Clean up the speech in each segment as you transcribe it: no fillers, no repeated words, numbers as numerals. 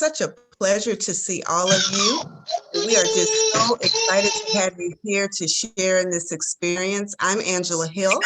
such a pleasure to see all of you. We are just so excited to have you here to share in this experience. I'm Angela Hill.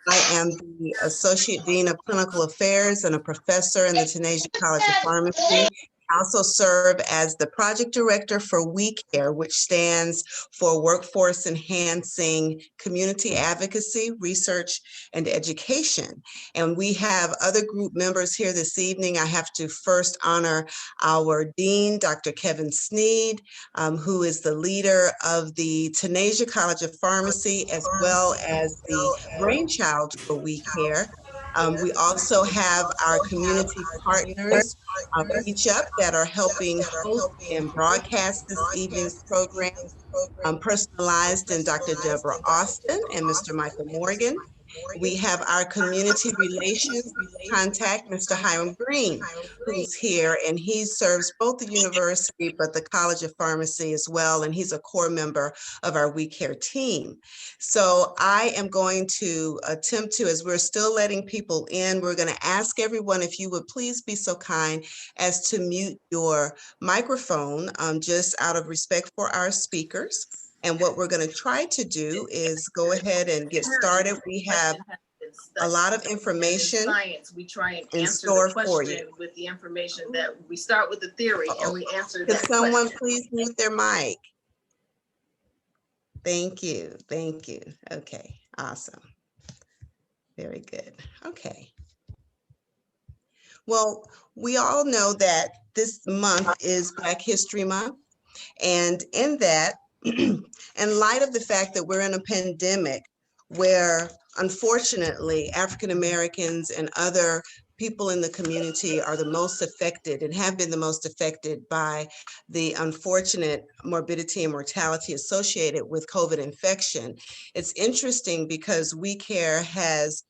I am the Associate Dean of Clinical Affairs and a professor in the Tuskegee College of Pharmacy. I also serve as the project director for WeCare, which stands for Workforce Enhancing Community Advocacy, Research, and Education. And we have other group members here this evening. I have to first honor our dean, Dr. Kevin Sneed, who is the leader of the Tuskegee College of Pharmacy, as well as the brainchild for WeCare. We also have our community partners reach up that are helping host and broadcast this evening's program, personalized in Dr. Deborah Austin and Mr. Michael Morgan. We have our community relations contact, Mr. Hiram Green, who's here, and he serves both the university but the College of Pharmacy as well, and he's a core member of our WeCare team. So I am going to attempt to, as we're still letting people in, we're going to ask everyone if you would please be so kind as to mute your microphone, just out of respect for our speakers. And what we're going to try to do is go ahead and get started. We have a lot of information science. We try and in answer store the for question you. with the information that we start with the theory and we answer Could that someone question. please mute their mic? Thank you. Thank you. Okay, awesome. Very good. Okay. Well, we all know that this month is Black History Month. And in that, in light of the fact that we're in a pandemic where unfortunately African Americans and other people in the community are the most affected and have been the most affected by the unfortunate morbidity and mortality associated with COVID infection, it's interesting because WeCare has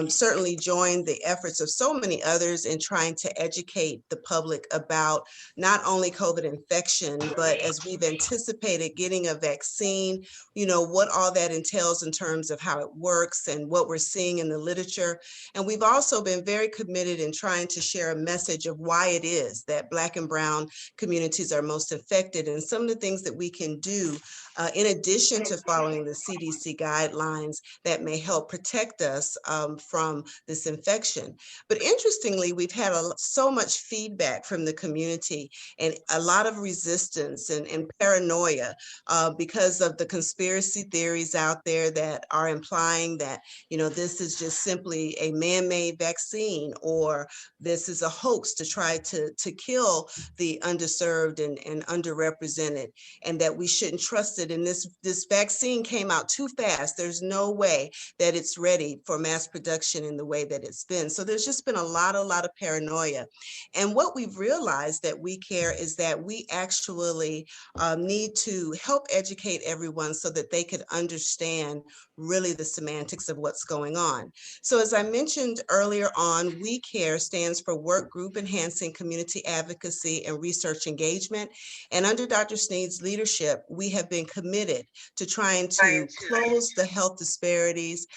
certainly joined the efforts of so many others in trying to educate the public about not only COVID infection, but as we've anticipated getting a vaccine, you know, what all that entails in terms of how it works and what we're seeing in the literature. And we've also been very committed in trying to share a message of why it is that Black and Brown communities are most affected and some of the things that we can do in addition to following the CDC guidelines that may help protect us from this infection. But interestingly, we've had so much feedback from the community and a lot of resistance and paranoia because of the conspiracy theories out there that are implying that, you know, this is just simply a man-made vaccine or this is a hoax to try to kill the underserved and underrepresented, and that we shouldn't trust it. And this vaccine came out too fast. There's no way that it's ready for mass production in the way that it's been. So there's just been a lot of paranoia. And what we've realized that WeCare is that we actually need to help educate everyone so that they could understand really the semantics of what's going on. So as I mentioned earlier on, WeCare stands for Work Group Enhancing Community Advocacy and Research Engagement. And under Dr. Sneed's leadership, we have been committed to trying to close the health disparities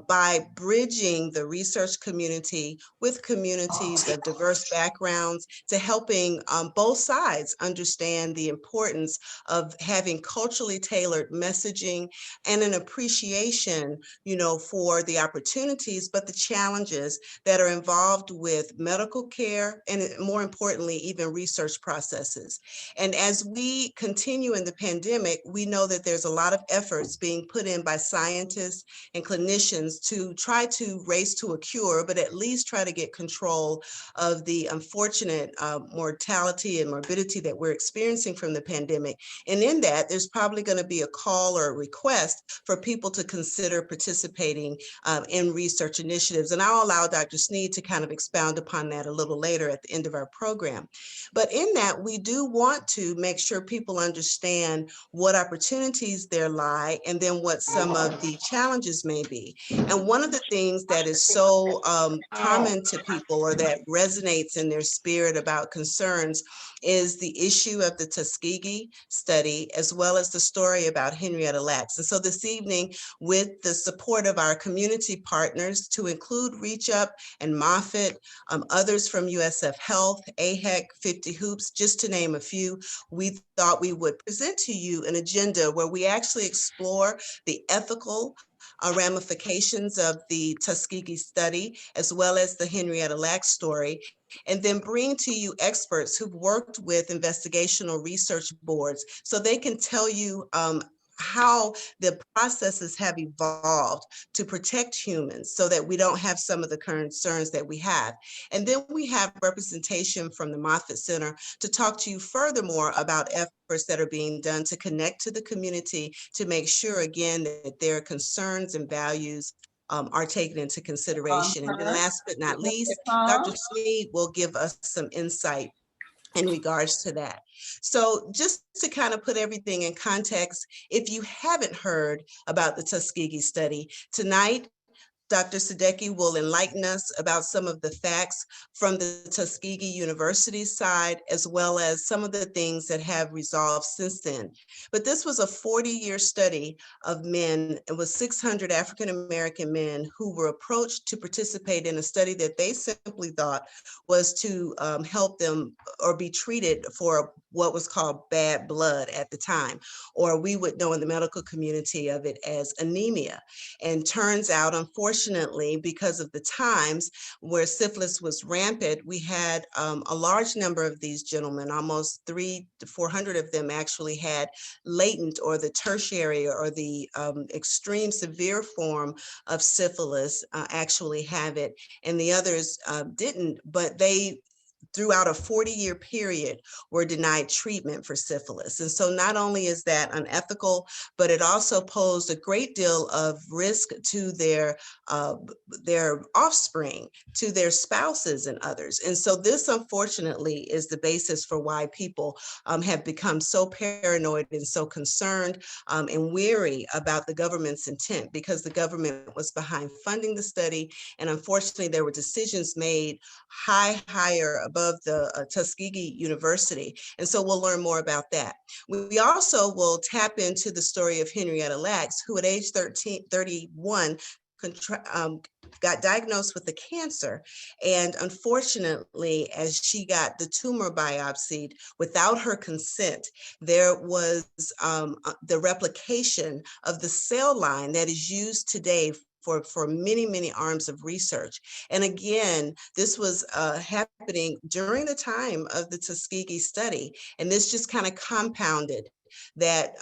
by bridging the research community with communities of diverse backgrounds to helping both sides understand the importance of having culturally tailored messaging and an appreciation, you know, for the opportunities, but the challenges that are involved with medical care and more importantly, even research processes. And as we continue in the pandemic, we know that there's a lot of efforts being put in by scientists and clinicians to try to race to a cure, but at least try to get control of the unfortunate mortality and morbidity that we're experiencing from the pandemic. And in that, there's probably going to be a call or a request for people to consider participating in research initiatives. And I'll allow Dr. Sneed to kind of expound upon that a little later at the end of our program. But in that, we do want to make sure people understand what opportunities there lie and then what some of the challenges may be. And one of the things things that is so common to people, or that resonates in their spirit about concerns, is the issue of the Tuskegee study, as well as the story about Henrietta Lacks. And so this evening, with the support of our community partners, to include Reach Up and Moffitt, others from USF Health, AHEC, 50 Hoops, just to name a few, we thought we would present to you an agenda where we actually explore the ethical ramifications of the Tuskegee study, as well as the Henrietta Lacks story, and then bring to you experts who've worked with investigational research boards so they can tell you how the processes have evolved to protect humans so that we don't have some of the concerns that we have. And then we have representation from the Moffitt Center to talk to you furthermore about efforts that are being done to connect to the community to make sure, again, that their concerns and values are taken into consideration. And then last but not least, Dr. Sneed will give us some insight in regards to that. So just to kind of put everything in context, if you haven't heard about the Tuskegee study, tonight, Dr. Tuskegee will enlighten us about some of the facts from the Tuskegee University side, as well as some of the things that have resolved since then. But this was a 40-year study of men. It was 600 African-American men who were approached to participate in a study that they simply thought was to help them or be treated for what was called bad blood at the time, or we would know in the medical community of it as anemia. And turns out, unfortunately, because of the times where syphilis was rampant, we had a large number of these gentlemen, almost 300 to 400 of them actually had latent or the tertiary or the extreme severe form of syphilis actually have it, and the others didn't, but they throughout a 40-year period were denied treatment for syphilis. And so not only is that unethical, but it also posed a great deal of risk to their offspring, to their spouses and others. And so this, unfortunately, is the basis for why people have become so paranoid and so concerned and weary about the government's intent, because the government was behind funding the study. And unfortunately, there were decisions made higher above the Tuskegee University. And so we'll learn more about that. We also will tap into the story of Henrietta Lacks, who at age 31 got diagnosed with the cancer. And unfortunately, as she got the tumor biopsied without her consent, there was the replication of the cell line that is used today for many, many arms of research. And again, this was happening during the time of the Tuskegee study. And this just kind of compounded that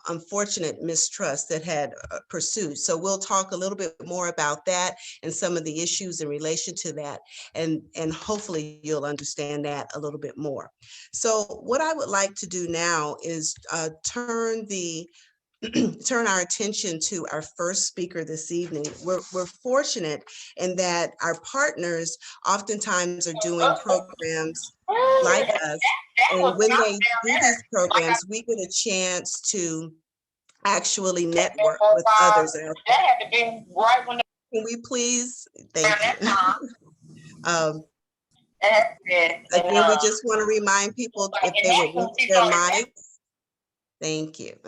unfortunate mistrust that had pursued. So we'll talk a little bit more about that and some of the issues in relation to that. And hopefully you'll understand that a little bit more. So what I would like to do now is turn our attention to our first speaker this evening. We're fortunate in that our partners oftentimes are doing programs like us. And when they do these programs, we get a chance to actually network with others out there. Can we please? Thank you. Again, we just want to remind people if they would mute their mics. Thank you.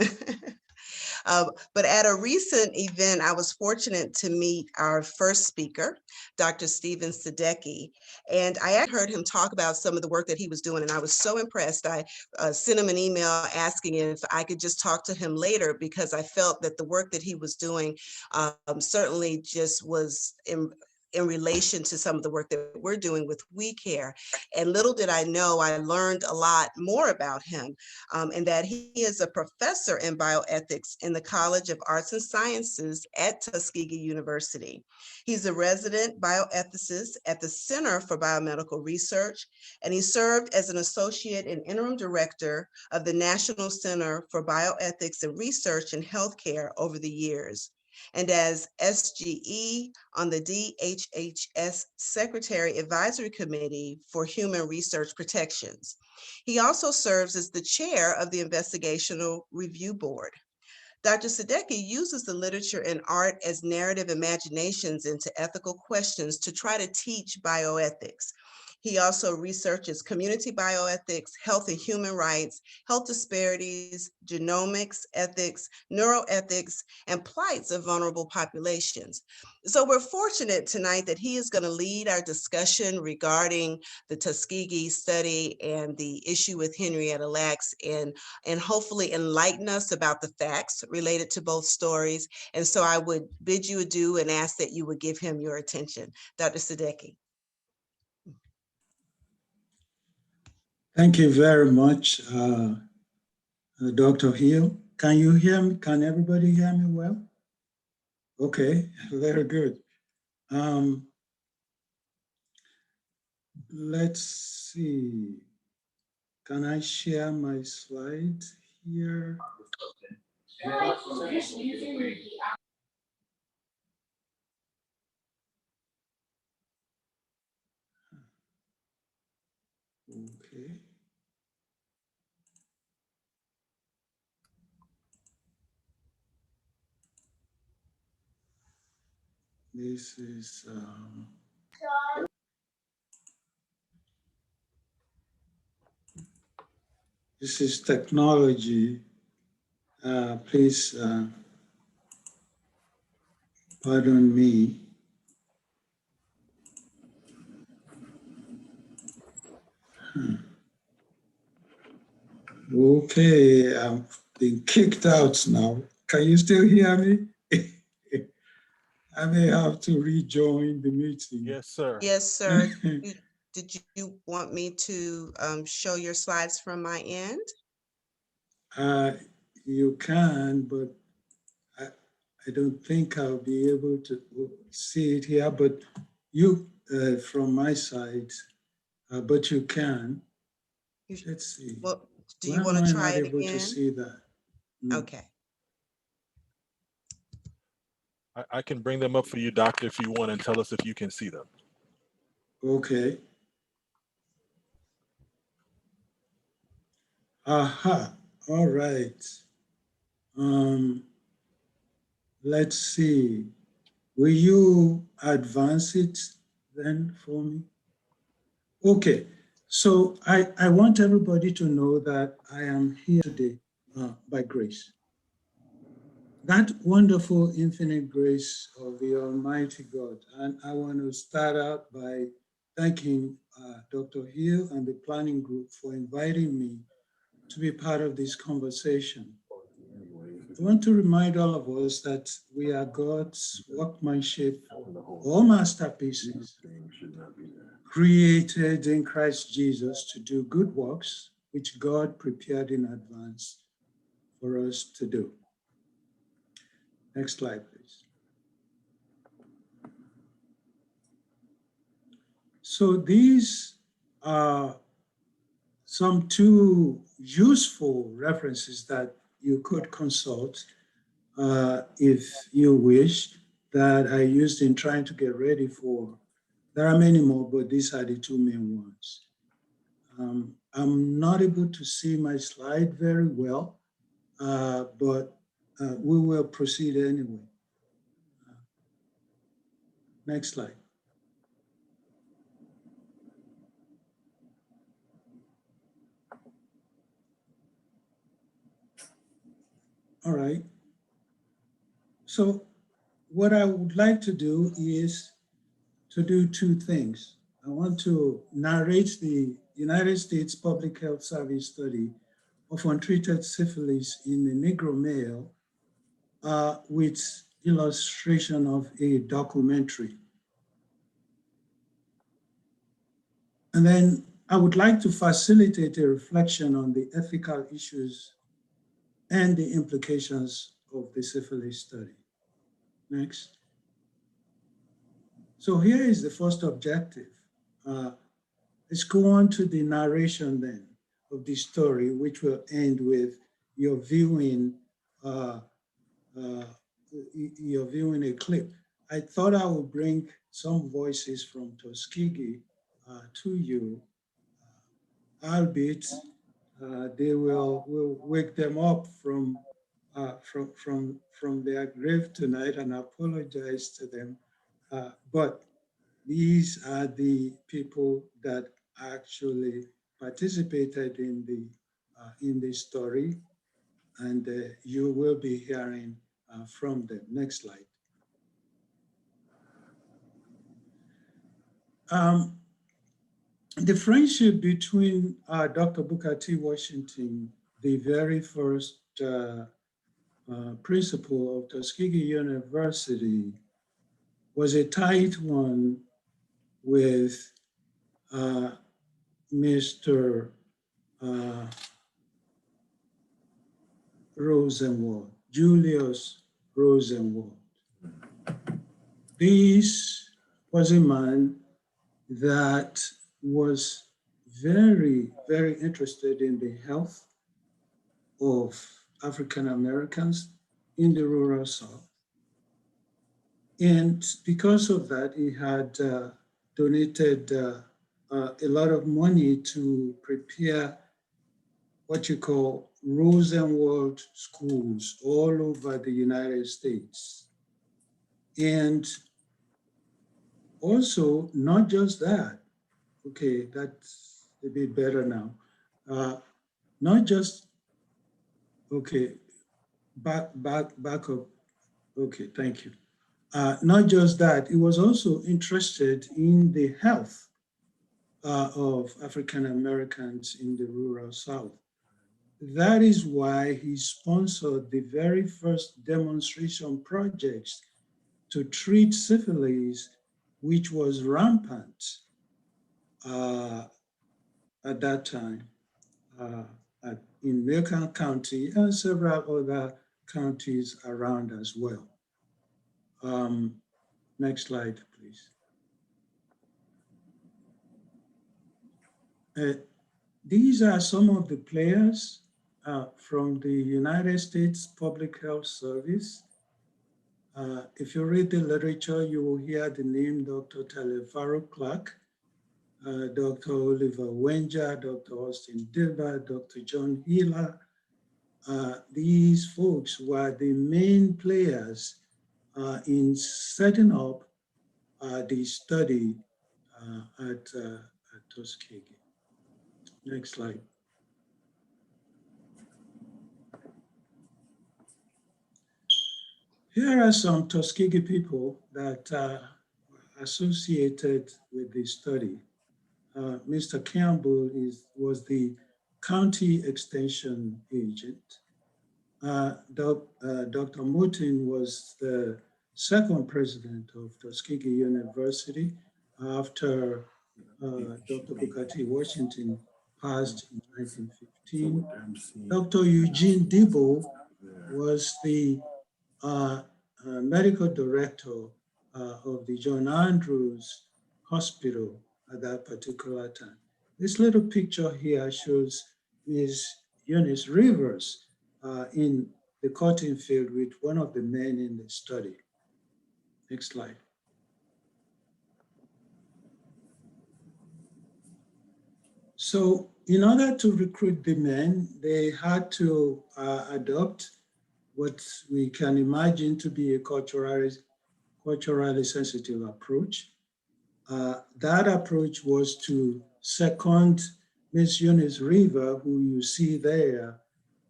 But at a recent event, I was fortunate to meet our first speaker, Dr. Stephen Sadecki, and I had heard him talk about some of the work that he was doing, and I was so impressed. I sent him an email asking if I could just talk to him later, because I felt that the work that he was doing certainly just was in relation to some of the work that we're doing with We Care. And little did I know, I learned a lot more about him, and that he is a professor in bioethics in the College of Arts and Sciences at Tuskegee University. He's a resident bioethicist at the Center for Biomedical Research, and he served as an associate and interim director of the National Center for Bioethics and Research in Healthcare over the years, and as SGE on the DHHS Secretary Advisory Committee for Human Research Protections. He also serves as the chair of the Investigational Review Board. Dr. Sadecki uses the literature and art as narrative imaginations into ethical questions to try to teach bioethics. He also researches community bioethics, health and human rights, health disparities, genomics, ethics, neuroethics, and plights of vulnerable populations. So we're fortunate tonight that he is going to lead our discussion regarding the Tuskegee study and the issue with Henrietta Lacks, and hopefully enlighten us about the facts related to both stories. And so I would bid you adieu and ask that you would give him your attention. Dr. Sadecki. Thank you very much, Dr. Hill. Can you hear me? Can everybody hear me well? Okay, very good. Let's see. Can I share my slides here? Okay. This is technology. Please pardon me. Okay, I'm being kicked out now. Can you still hear me? I may have to rejoin the meeting. Yes, sir. Yes, sir. Did you want me to show your slides from my end? You can, but I don't think I'll be able to see it here, but you, from my side, but you can. Let's see. Well, do Why you want am to I try not it able to again? see that? Okay. I can bring them up for you, doctor, if you want, and tell us if you can see them. Okay. Aha, all right. Let's see. Will you advance it then for me? Okay, so I want everybody to know that I am here today by grace. That wonderful infinite grace of the Almighty God. And I want to start out by thanking Dr. Hill and the planning group for inviting me to be part of this conversation. I want to remind all of us that we are God's workmanship, all masterpieces, created in Christ Jesus to do good works, which God prepared in advance for us to do. Next slide, please. So these are some two useful references that you could consult if you wish, that I used in trying to get ready for. There are many more, but these are the two main ones. I'm not able to see my slide very well, but we will proceed anyway. Next slide. All right. So what I would like to do is to do two things. I want to narrate the United States Public Health Service study of untreated syphilis in the Negro male with illustration of a documentary. And then I would like to facilitate a reflection on the ethical issues and the implications of the syphilis study. Next. So here is the first objective. Let's go on to the narration then of the story, which will end with your viewing a clip. I thought I would bring some voices from Tuskegee to you, albeit they will wake them up from from their grave tonight and apologize to them. But these are the people that actually participated in the story, and you will be hearing from them. Next slide. The friendship between Dr. Booker T. Washington, the very first principal of Tuskegee University, was a tight one with Mr. Rosenwald, Julius Rosenwald. This was a man that was very, very interested in the health of African Americans in the rural South. And because of that, he had donated a lot of money to prepare what you call Rosenwald schools all over the United States. And also, not just that, okay, that's a bit better now. Not just, okay, back up. Okay, thank you. Not just that, he was also interested in the health of African Americans in the rural South. That is why he sponsored the very first demonstration projects to treat syphilis, which was rampant at that time in Macon County and several other counties around as well. Next slide, please. These are some of the players from the United States Public Health Service. If you read the literature, you will hear the name Dr. Talefaro Clark, Dr. Oliver Wenger, Dr. Austin Dilber, Dr. John Hiller. These folks were the main players in setting up the study at Tuskegee. Next slide. Here are some Tuskegee people that are associated with the study. Mr. Campbell was the county extension agent. Dr. Moten was the second president of Tuskegee University after Dr. Booker T. Washington passed in 1915. Dr. Eugene Debo was the medical director of the John Andrews Hospital at that particular time. This little picture here shows Ms. Eunice Rivers in the cotton field with one of the men in the study. Next slide. So in order to recruit the men, they had to adopt what we can imagine to be a culturally sensitive approach. That approach was to second Ms. Eunice River, who you see there,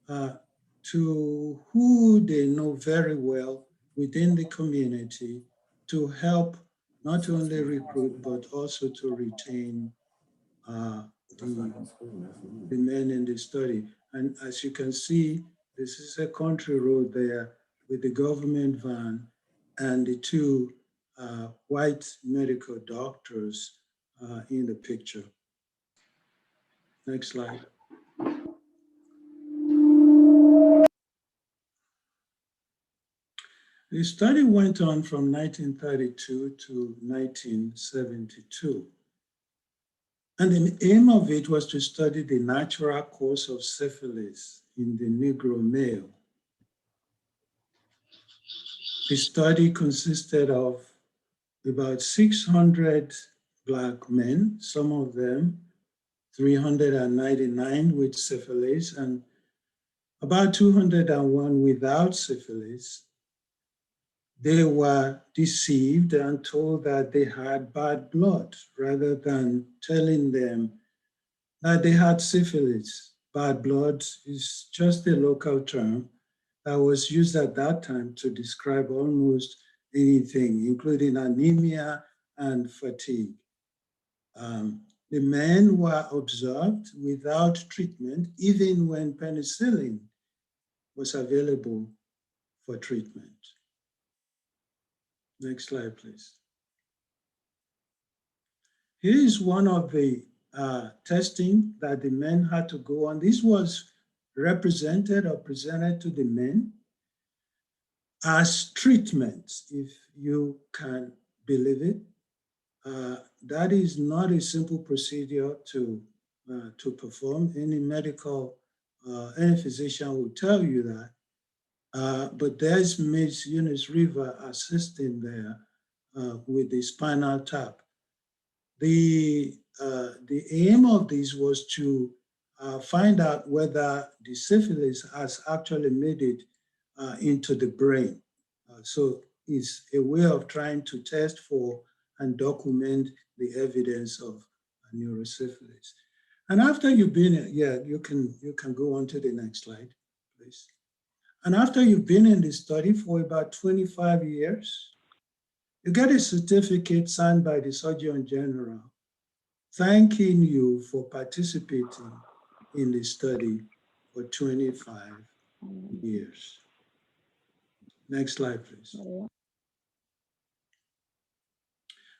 to who they know very well within the community to help not only recruit, but also to retain the men in the study. And as you can see, this is a country road there with the government van and the two white medical doctors in the picture. Next slide. The study went on from 1932 to 1972. And the aim of it was to study the natural course of syphilis in the Negro male. The study consisted of about 600 Black men, some of them 399 with syphilis, and about 201 without syphilis, they were deceived and told that they had bad blood rather than telling them that they had syphilis. Bad blood is just a local term that was used at that time to describe almost anything, including anemia and fatigue. The men were observed without treatment, even when penicillin was available for treatment. Next slide, please. Here is one of the testing that the men had to go on. This was represented or presented to the men as treatment, if you can believe it. That is not a simple procedure to perform. Any physician will tell you that. But there's Miss Eunice River assisting there with the spinal tap. The aim of this was to find out whether the syphilis has actually made it into the brain. So it's a way of trying to test for and document the evidence of neurosyphilis. And after you've been, you can go on to the next slide, please. And after you've been in the study for about 25 years, you get a certificate signed by the Surgeon General thanking you for participating in the study for 25 years. Next slide, please.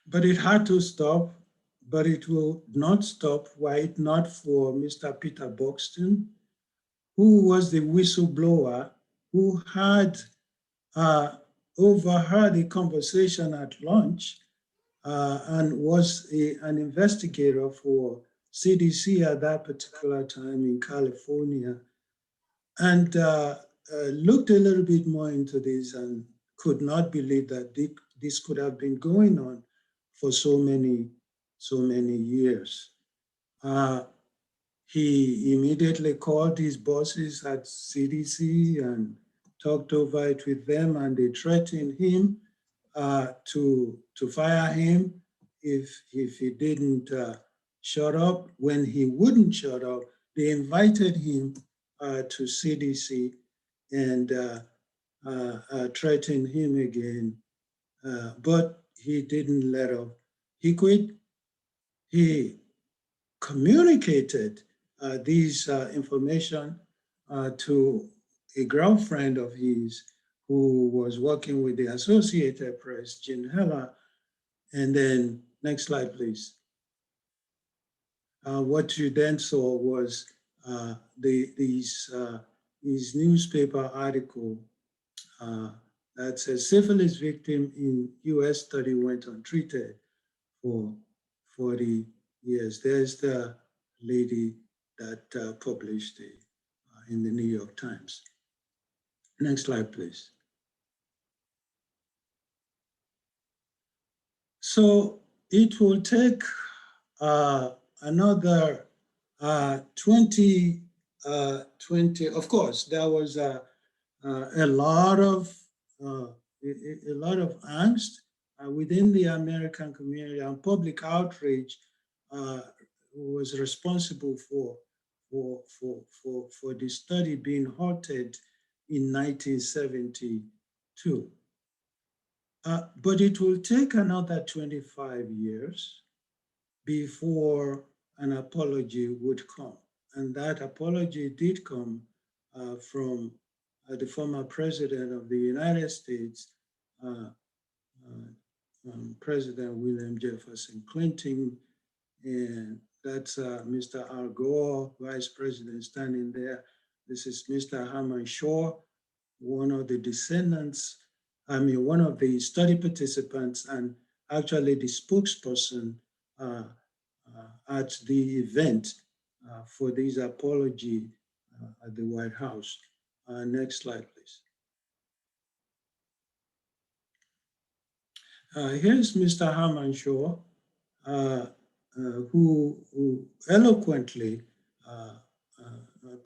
But it had to stop, but it will not stop were it not for Mr. Peter Buxton, who was the whistleblower who had overheard a conversation at lunch and was an investigator for CDC at that particular time in California, and looked a little bit more into this and could not believe that this could have been going on for so many years. He immediately called his bosses at CDC and talked over it with them, and they threatened him to fire him if he didn't shut up. When he wouldn't shut up, they invited him to CDC and threatened him again, but he didn't let up. He quit. He communicated these information to a girlfriend of his who was working with the Associated Press, Jean Heller. And then, next slide, please. What you then saw was these newspaper article that says syphilis victim in US study went untreated for 40 years. There's the lady that published it in the New York Times. Next slide, please. So it will take another 2020. Of course, there was a lot of angst within the American community, and public outrage was responsible for the study being halted in 1972. But it will take another 25 years before an apology would come. And that apology did come from the former president of the United States, President William Jefferson Clinton, and that's Mr. Al Gore, Vice President, standing there. This is Mr. Herman Shaw, one of the descendants, one of the study participants, and actually the spokesperson at the event for this apology at the White House. Next slide, please. Here's Mr. Herman Shaw, who eloquently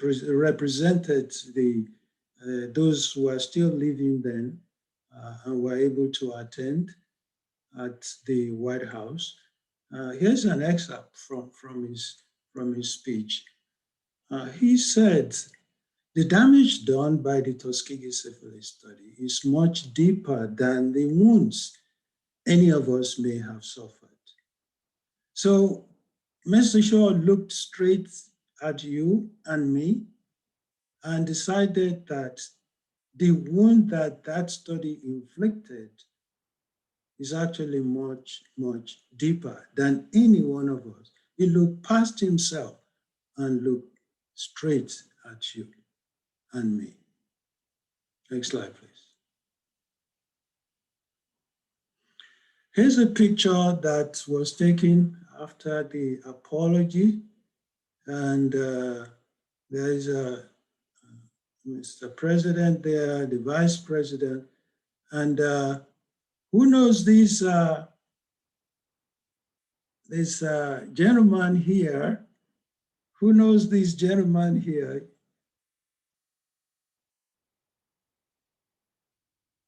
represented those who are still living then and were able to attend at the White House. Here's an excerpt from his speech. He said, "The damage done by the Tuskegee syphilis study is much deeper than the wounds any of us may have suffered." So Mr. Shaw looked straight at you and me and decided that the wound that that study inflicted is actually much, much deeper than any one of us. He looked past himself and looked straight at you and me. Next slide, please. Here's a picture that was taken after the apology, and there is Mr. President there, the Vice President, and who knows this gentleman here? Who knows this gentleman here?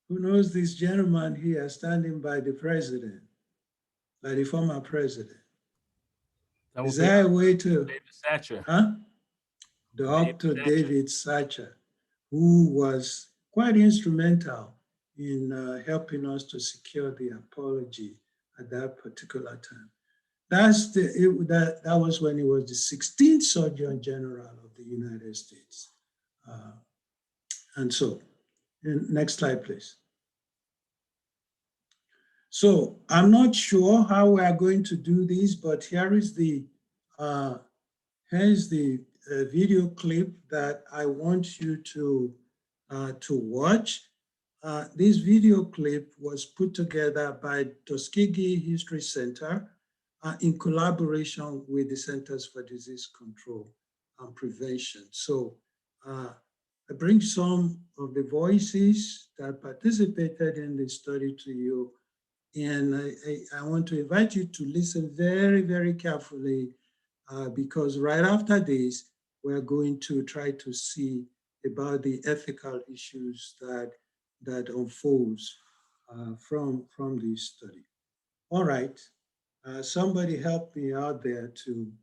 Who knows this gentleman here standing by the president, by the former president? Is there a way to? David Satcher. Huh? Dr. David Satcher, who was quite instrumental in helping us to secure the apology at that particular time. That was when he was the 16th Surgeon General of the United States. And so, next slide, please. So I'm not sure how we are going to do this, but here's the video clip that I want you to watch. This video clip was put together by Tuskegee History Center in collaboration with the Centers for Disease Control and Prevention. So I bring some of the voices that participated in the study to you. And I want to invite you to listen very, very carefully because right after this, we're going to try to see about the ethical issues that unfolds from this study. All right, somebody help me out there to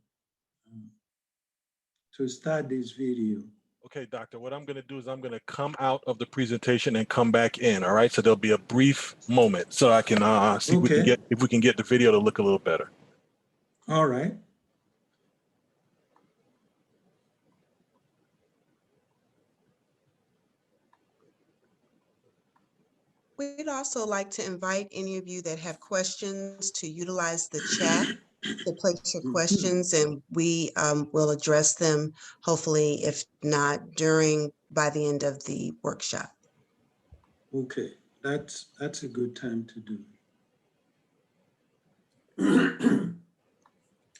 start this video. Okay, doctor, what I'm going to do is I'm going to come out of the presentation and come back in. All right. So there'll be a brief moment so I can see if we can get the video to look a little better. All right. We'd also like to invite any of you that have questions to utilize the chat to place your questions, and we will address them, hopefully, if not by the end of the workshop. Okay, that's a good time to do.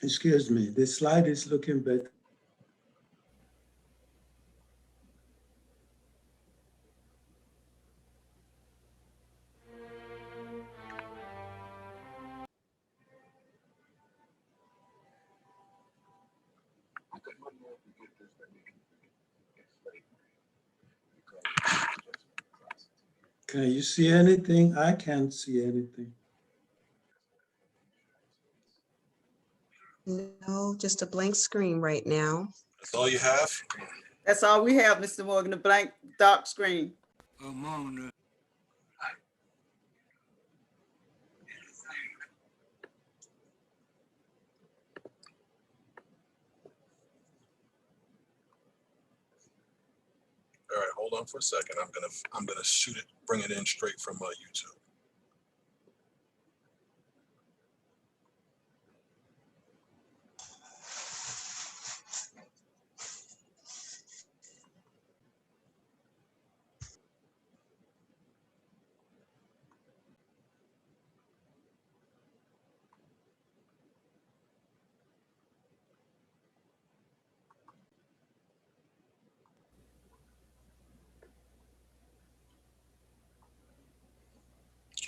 Excuse me, the slide is looking better. Can you see anything? I can't see anything. No, just a blank screen right now. That's all you have? That's all we have, Mr. Morgan, a blank dark screen. All right, hold on for a second. I'm gonna shoot it, bring it in straight from YouTube.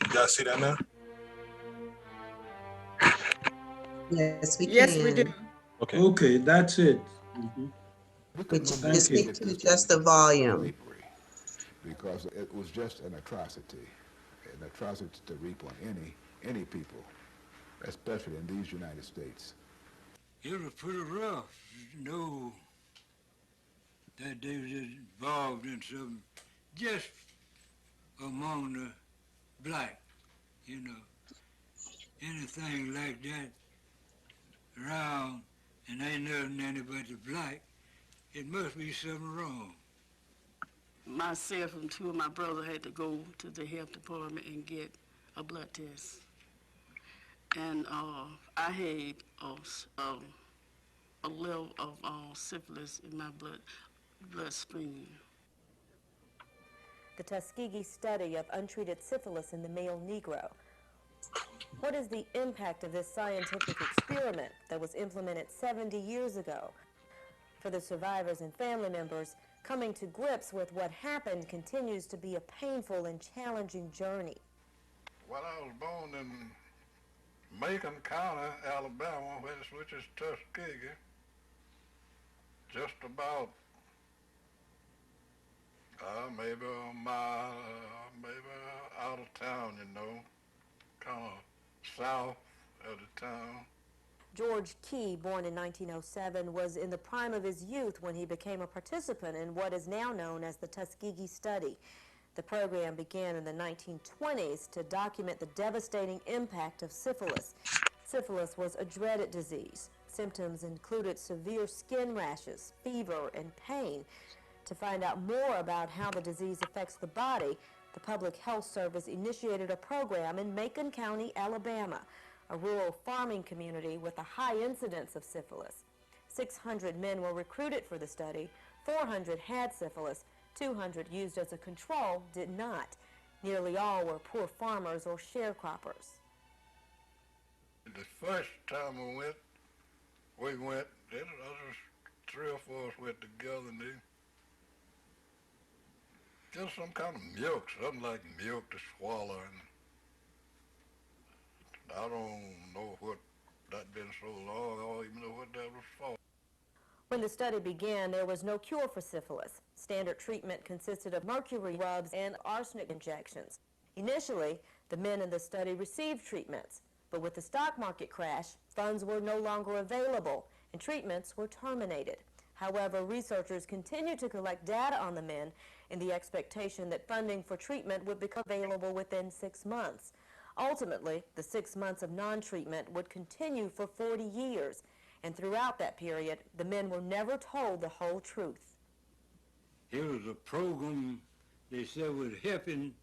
You guys see that now? Yes, we can. Yes, we do. Okay. Okay, that's it. Mm-hmm. Would you Thank you. speak to just the volume? Because it was just an atrocity to reap on any people, especially in these United States. It was pretty rough, you know, that they was involved in something just among the black, you know, anything like that around, and ain't nothing anybody black, it must be something wrong. Myself and two of my brothers had to go to the health department and get a blood test. And I had a level of syphilis in my bloodstream. The Tuskegee study of untreated syphilis in the male Negro. What is the impact of this scientific experiment that was implemented 70 years ago? For the survivors and family members, coming to grips with what happened continues to be a painful and challenging journey. Well, I was born in Macon County, Alabama, which is Tuskegee, just about maybe a mile, maybe out of town, you know, kind of south of the town. George Key, born in 1907, was in the prime of his youth when he became a participant in what is now known as the Tuskegee Study. The program began in the 1920s to document the devastating impact of syphilis. Syphilis was a dreaded disease. Symptoms included severe skin rashes, fever, and pain. To find out more about how the disease affects the body, the Public Health Service initiated a program in Macon County, Alabama, a rural farming community with a high incidence of syphilis. 600 men were recruited for the study. 400 had syphilis. 200 used as a control did not. Nearly all were poor farmers or sharecroppers. The first time we went, there was 3 or 4 of us went together, and just some kind of milk, something like milk to swallow. And I don't know what that been so long. I don't even know what that was for. When the study began, there was no cure for syphilis. Standard treatment consisted of mercury rubs and arsenic injections. Initially, the men in the study received treatments, but with the stock market crash, funds were no longer available and treatments were terminated. However, researchers continued to collect data on the men in the expectation that funding for treatment would become available within 6 months. Ultimately, the 6 months of non-treatment would continue for 40 years, and throughout that period, the men were never told the whole truth. It was a program they said was helping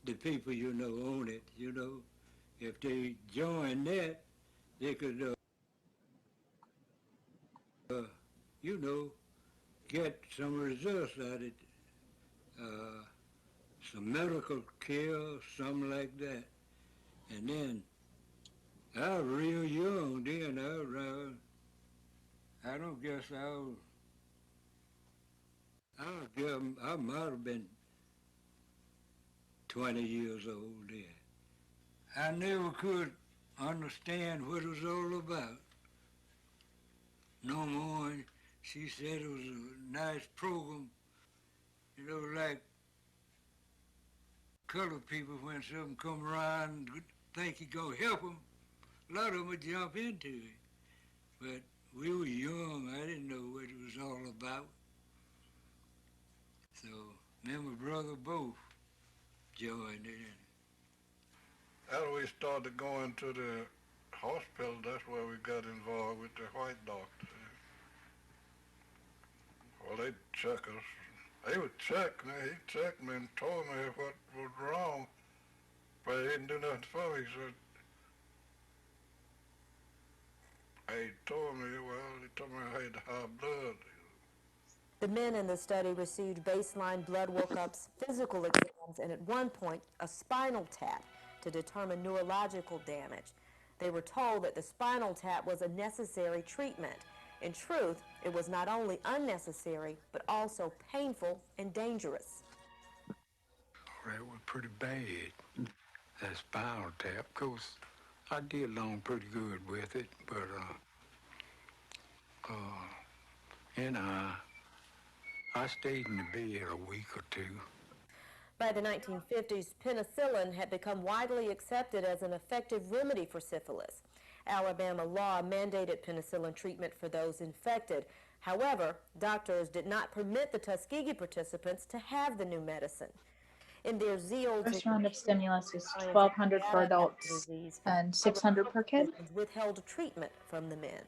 the people, you know, on it, you know. If they joined that, they could, you know, get some results out of it. Some medical care, something like that. And then, I was real young then. I don't guess I might have been 20 years old then. I never could understand what it was all about. No more, she said it was a nice program, you know, like colored people, when something come around, think you gonna help them, a lot of them would jump into it. But we were young, I didn't know what it was all about. So me and my brother both joined in. After we started going to the hospital, that's where we got involved with the white doctors. Well, they'd check us. They would check me. He checked me and told me what was wrong, but he didn't do nothing for me. He said, he told me I had high blood. The men in the study received baseline blood workups, physical exams, and at one point, a spinal tap to determine neurological damage. They were told that the spinal tap was a necessary treatment. In truth, it was not only unnecessary, but also painful and dangerous. Well, it was pretty bad, that spinal tap. Of course, I did along pretty good with it, but, I stayed in the bed a week or two. By the 1950s, penicillin had become widely accepted as an effective remedy for syphilis. Alabama law mandated penicillin treatment for those infected. However, doctors did not permit the Tuskegee participants to have the new medicine. In their zeal First to round of stimulus is scientific $1,200 for data about the adults disease, and $600 per kid. politicians withheld treatment from the men.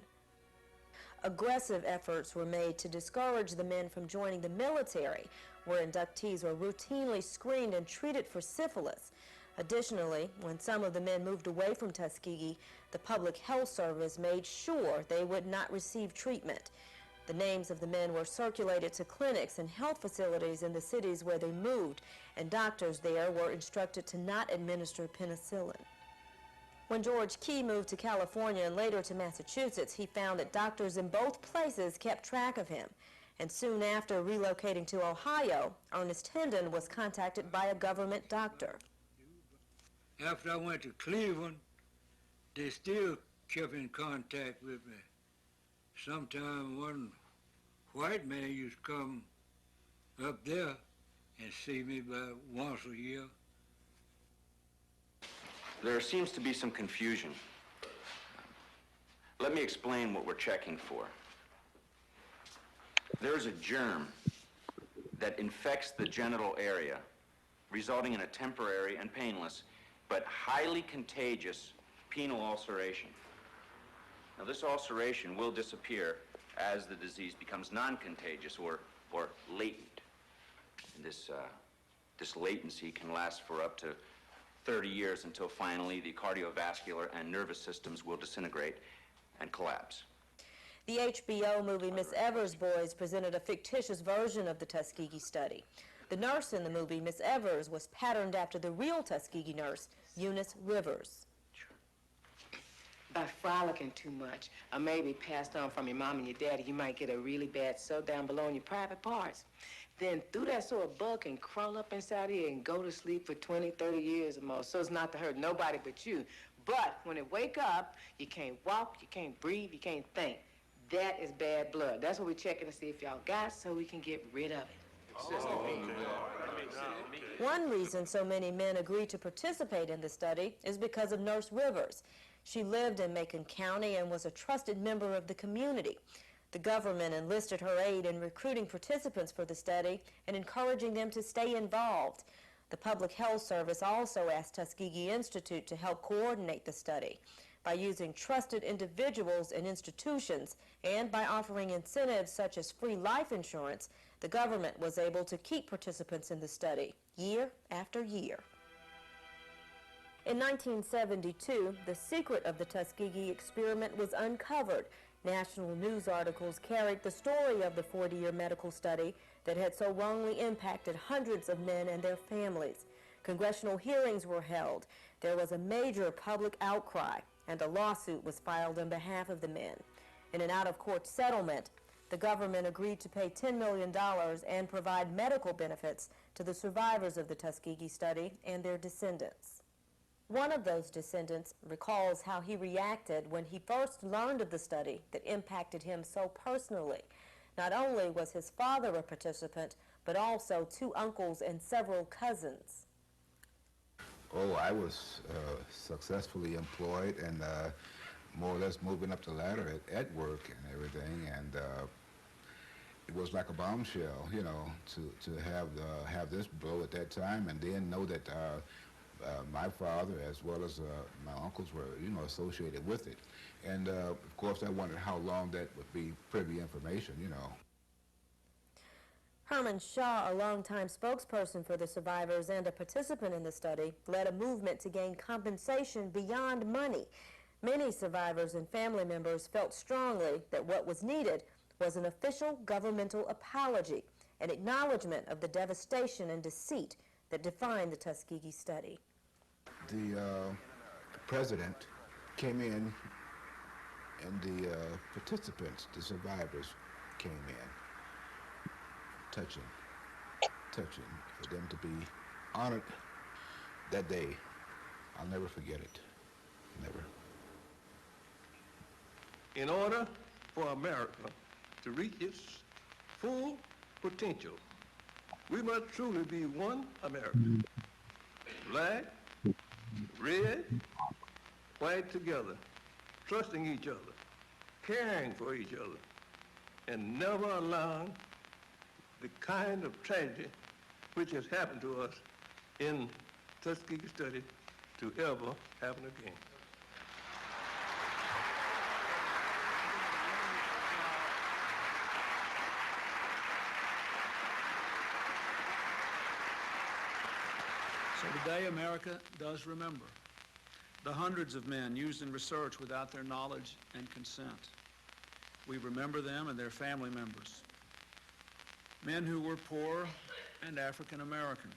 Aggressive efforts were made to discourage the men from joining the military, where inductees were routinely screened and treated for syphilis. Additionally, when some of the men moved away from Tuskegee, the Public Health Service made sure they would not receive treatment. The names of the men were circulated to clinics and health facilities in the cities where they moved, and doctors there were instructed to not administer penicillin. When George Key moved to California and later to Massachusetts, he found that doctors in both places kept track of him. And soon after relocating to Ohio, Ernest Hendon was contacted by a government doctor. After I went to Cleveland, they still kept in contact with me. Sometime one white man used to come up there and see me about once a year. There seems to be some confusion. Let me explain what we're checking for. There's a germ that infects the genital area, resulting in a temporary and painless, but highly contagious penile ulceration. Now, this ulceration will disappear as the disease becomes non-contagious or latent. And this latency can last for up to 30 years until finally the cardiovascular and nervous systems will disintegrate and collapse. The HBO movie Miss Evers' Boys presented a fictitious version of the Tuskegee study. The nurse in the movie, Miss Evers, was patterned after the real Tuskegee nurse, Eunice Rivers. By frolicking too much, or maybe passed on from your mom and your daddy, you might get a really bad sew down below in your private parts. Then through that so a bug can crawl up inside here and go to sleep for 20, 30 years or more, so as not to hurt nobody but you. But when it wake up, you can't walk, you can't breathe, you can't think. That is bad blood. That's what we're checking to see if y'all got, so we can get rid of it. One reason so many men agreed to participate in the study is because of Nurse Rivers. She lived in Macon County and was a trusted member of the community. The government enlisted her aid in recruiting participants for the study and encouraging them to stay involved. The Public Health Service also asked Tuskegee Institute to help coordinate the study. By using trusted individuals and institutions and by offering incentives such as free life insurance, the government was able to keep participants in the study year after year. In 1972, the secret of the Tuskegee experiment was uncovered. National news articles carried the story of the 40-year medical study that had so wrongly impacted hundreds of men and their families. Congressional hearings were held. There was a major public outcry, and a lawsuit was filed on behalf of the men. In an out-of-court settlement, the government agreed to pay $10 million and provide medical benefits to the survivors of the Tuskegee study and their descendants. One of those descendants recalls how he reacted when he first learned of the study that impacted him so personally. Not only was his father a participant, but also 2 uncles and several cousins. Oh, I was successfully employed and more or less moving up the ladder at work and everything, and it was like a bombshell, you know, to have this blow at that time, and then know that my father as well as my uncles were, you know, associated with it. And of course I wondered how long that would be privy information, you know. Herman Shaw, a longtime spokesperson for the survivors and a participant in the study, led a movement to gain compensation beyond money. Many survivors and family members felt strongly that what was needed was an official governmental apology, an acknowledgement of the devastation and deceit that defined the Tuskegee study. The president came in, and the participants, the survivors, came in. Touching for them to be honored that day. I'll never forget it, never. In order for America to reach its full potential. We must truly be one America. Black, red, white together, trusting each other, caring for each other, and never allowing the kind of tragedy which has happened to us in Tuskegee study to ever happen again. So today, America does remember the hundreds of men used in research without their knowledge and consent. We remember them and their family members. Men who were poor and African American.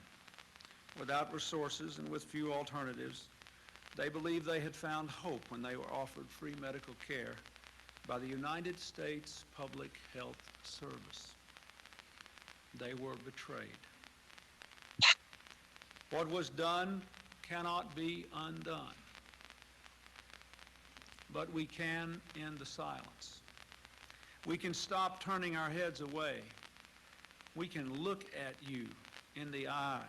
Without resources and with few alternatives, they believed they had found hope when they were offered free medical care by the United States Public Health Service. They were betrayed. What was done cannot be undone, but we can end the silence. We can stop turning our heads away. We can look at you in the eye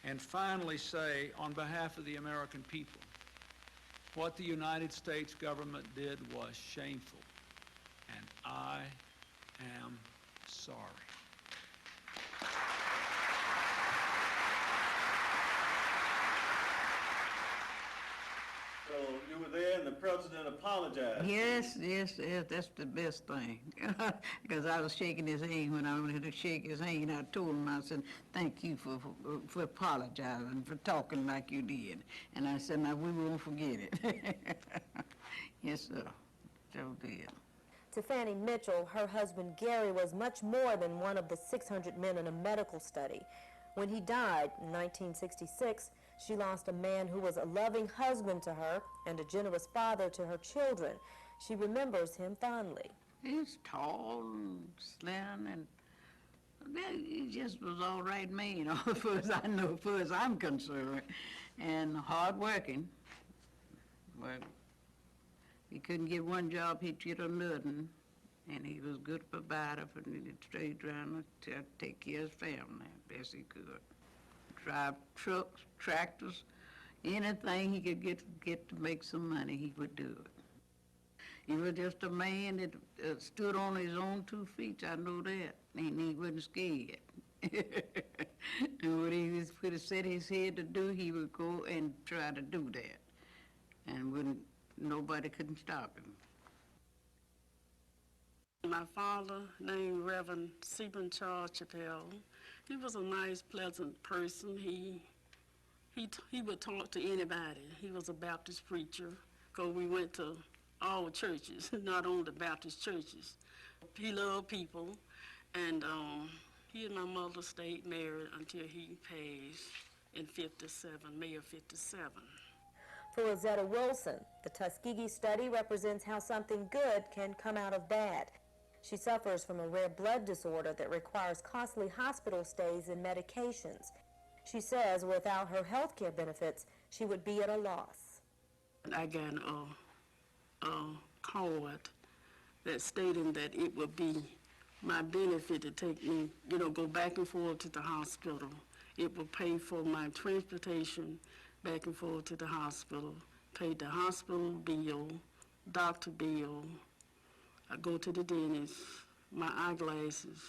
and finally say, on behalf of the American people, what the United States government did was shameful, and I am sorry. So you were there and the president apologized. Yes, that's the best thing. Because I was shaking his hand when I wanted to shake his hand. I told him, I said, thank you for apologizing, for talking like you did. And I said, now we won't forget it. Yes, sir. So did. To Fannie Mitchell, her husband Gary was much more than one of the 600 men in a medical study. When he died in 1966, she lost a man who was a loving husband to her and a generous father to her children. She remembers him fondly. He's tall and slim, and he just was all right man, as far as I know, as far as I'm concerned, and hard-working. Well, he couldn't get one job, he'd get another, and he was a good provider for the straight around to take care of his family best he could. Drive trucks, tractors, anything he could get to make some money, he would do it. He was just a man that stood on his own 2 feet, I know that, and he wasn't scared. And what he would have set his head to do, he would go and try to do that, and nobody couldn't stop him. My father, named Reverend Stephen Charles Chappelle, he was a nice, pleasant person. He would talk to anybody. He was a Baptist preacher, because we went to all churches, not only Baptist churches. He loved people, and he and my mother stayed married until he passed in '57, May of '57. For Rosetta Wilson, the Tuskegee study represents how something good can come out of bad. She suffers from a rare blood disorder that requires costly hospital stays and medications. She says without her health care benefits, she would be at a loss. I got a card that stating that it would be my benefit to take me, go back and forth to the hospital. It would pay for my transportation back and forth to the hospital, pay the hospital bill, doctor bill. I go to the dentist, my eyeglasses.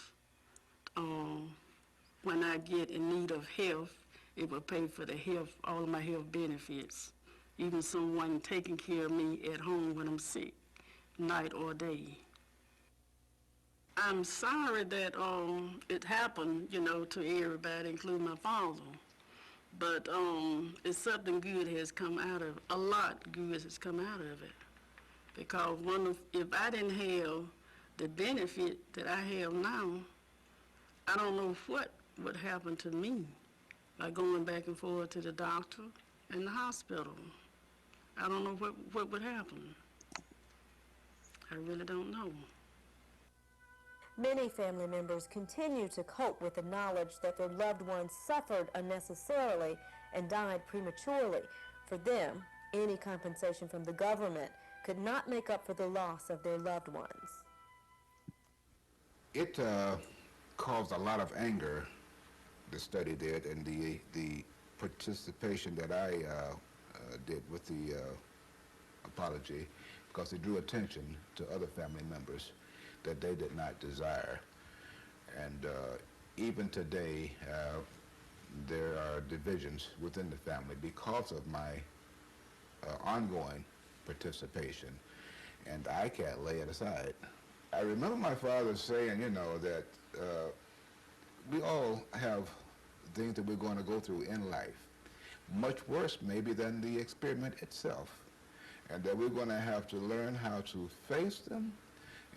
When I get in need of health, it will pay for the health, all of my health benefits. Even someone taking care of me at home when I'm sick, night or day. I'm sorry that it happened, to everybody, including my father. But it's something good has come out of it. A lot good has come out of it. Because if I didn't have the benefit that I have now, I don't know what would happen to me by going back and forth to the doctor and the hospital. I don't know what would happen. I really don't know. Many family members continue to cope with the knowledge that their loved ones suffered unnecessarily and died prematurely. For them, any compensation from the government could not make up for the loss of their loved ones. It caused a lot of anger, the study did, and the participation that I did with the apology, because it drew attention to other family members that they did not desire. And even today, there are divisions within the family because of my ongoing participation, and I can't lay it aside. I remember my father saying, you know, that we all have things that we're going to go through in life, much worse maybe than the experiment itself, and that we're going to have to learn how to face them,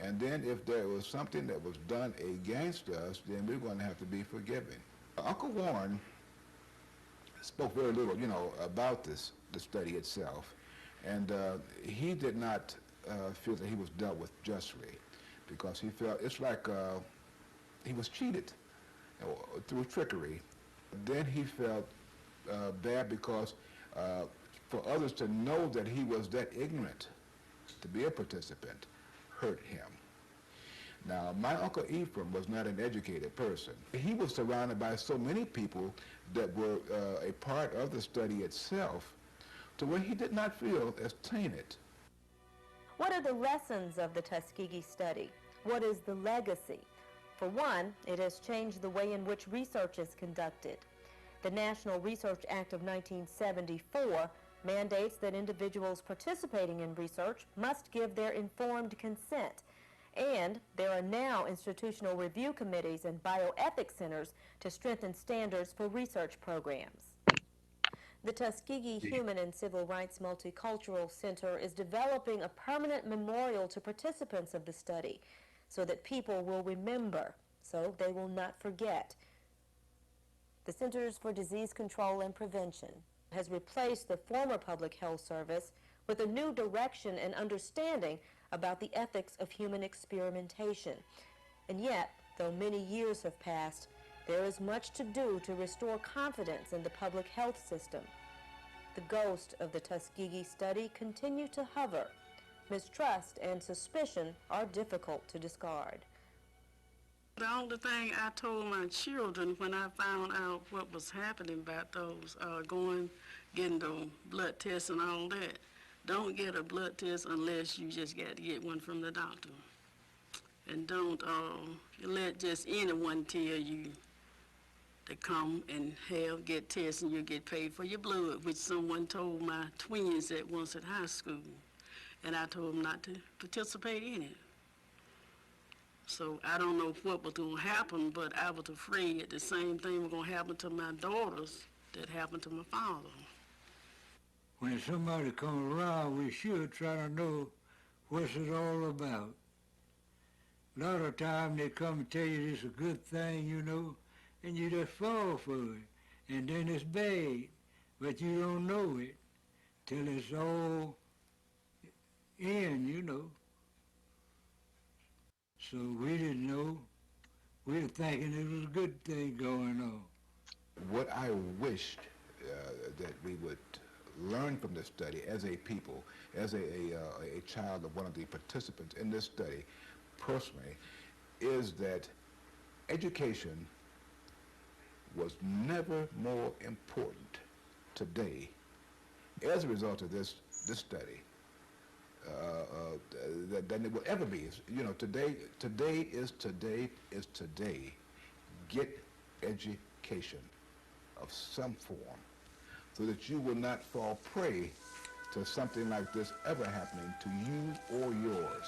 and then if there was something that was done against us, then we're going to have to be forgiving. Uncle Warren spoke very little, you know, about the study itself, and he did not feel that he was dealt with justly, because he felt it's like he was cheated, you know, through trickery. Then he felt bad because for others to know that he was that ignorant to be a participant hurt him. Now, my Uncle Ephraim was not an educated person. He was surrounded by so many people that were a part of the study itself, to where he did not feel as tainted. What are the lessons of the Tuskegee study? What is the legacy? For one, it has changed the way in which research is conducted. The National Research Act of 1974 mandates that individuals participating in research must give their informed consent. And there are now institutional review committees and bioethics centers to strengthen standards for research programs. The Tuskegee Human and Civil Rights Multicultural Center is developing a permanent memorial to participants of the study so that people will remember, so they will not forget. The Centers for Disease Control and Prevention has replaced the former Public Health Service with a new direction and understanding about the ethics of human experimentation. And yet, though many years have passed, there is much to do to restore confidence in the public health system. The ghost of the Tuskegee study continue to hover. Mistrust and suspicion are difficult to discard. The only thing I told my children when I found out what was happening about those getting the blood tests and all that, don't get a blood test unless you just got to get one from the doctor. And don't let just anyone tell you to come and get tests and you get paid for your blood, which someone told my twins that once at high school. And I told them not to participate in it. So I don't know what was going to happen, but I was afraid the same thing was going to happen to my daughters that happened to my father. When somebody come around, we should try to know what's it all about. A lot of times they come and tell you it's a good thing, you know, and you just fall for it. And then it's bad, but you don't know it till it's all in, you know. So we didn't know. We were thinking it was a good thing going on. What I wished that we would learn from this study as a people, as a child of one of the participants in this study, personally, is that education was never more important today as a result of this study than it will ever be. You know, today is today. Get education of some form so that you will not fall prey to something like this ever happening to you or yours.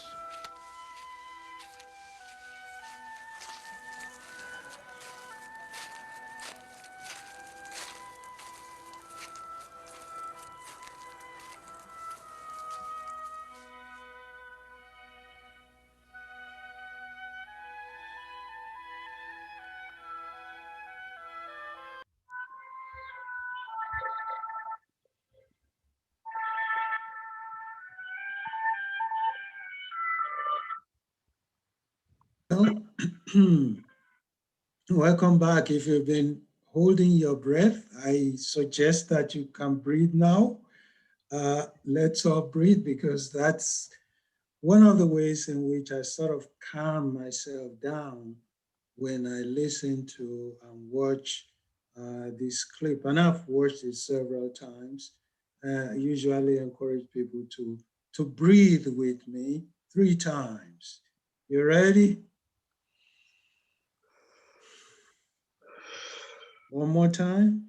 Well, welcome back. If you've been holding your breath, I suggest that you can breathe now. Let's all breathe, because that's one of the ways in which I sort of calm myself down when I listen to and watch this clip, and I've watched it several times. I usually encourage people to breathe with me 3 times. You ready? One more time.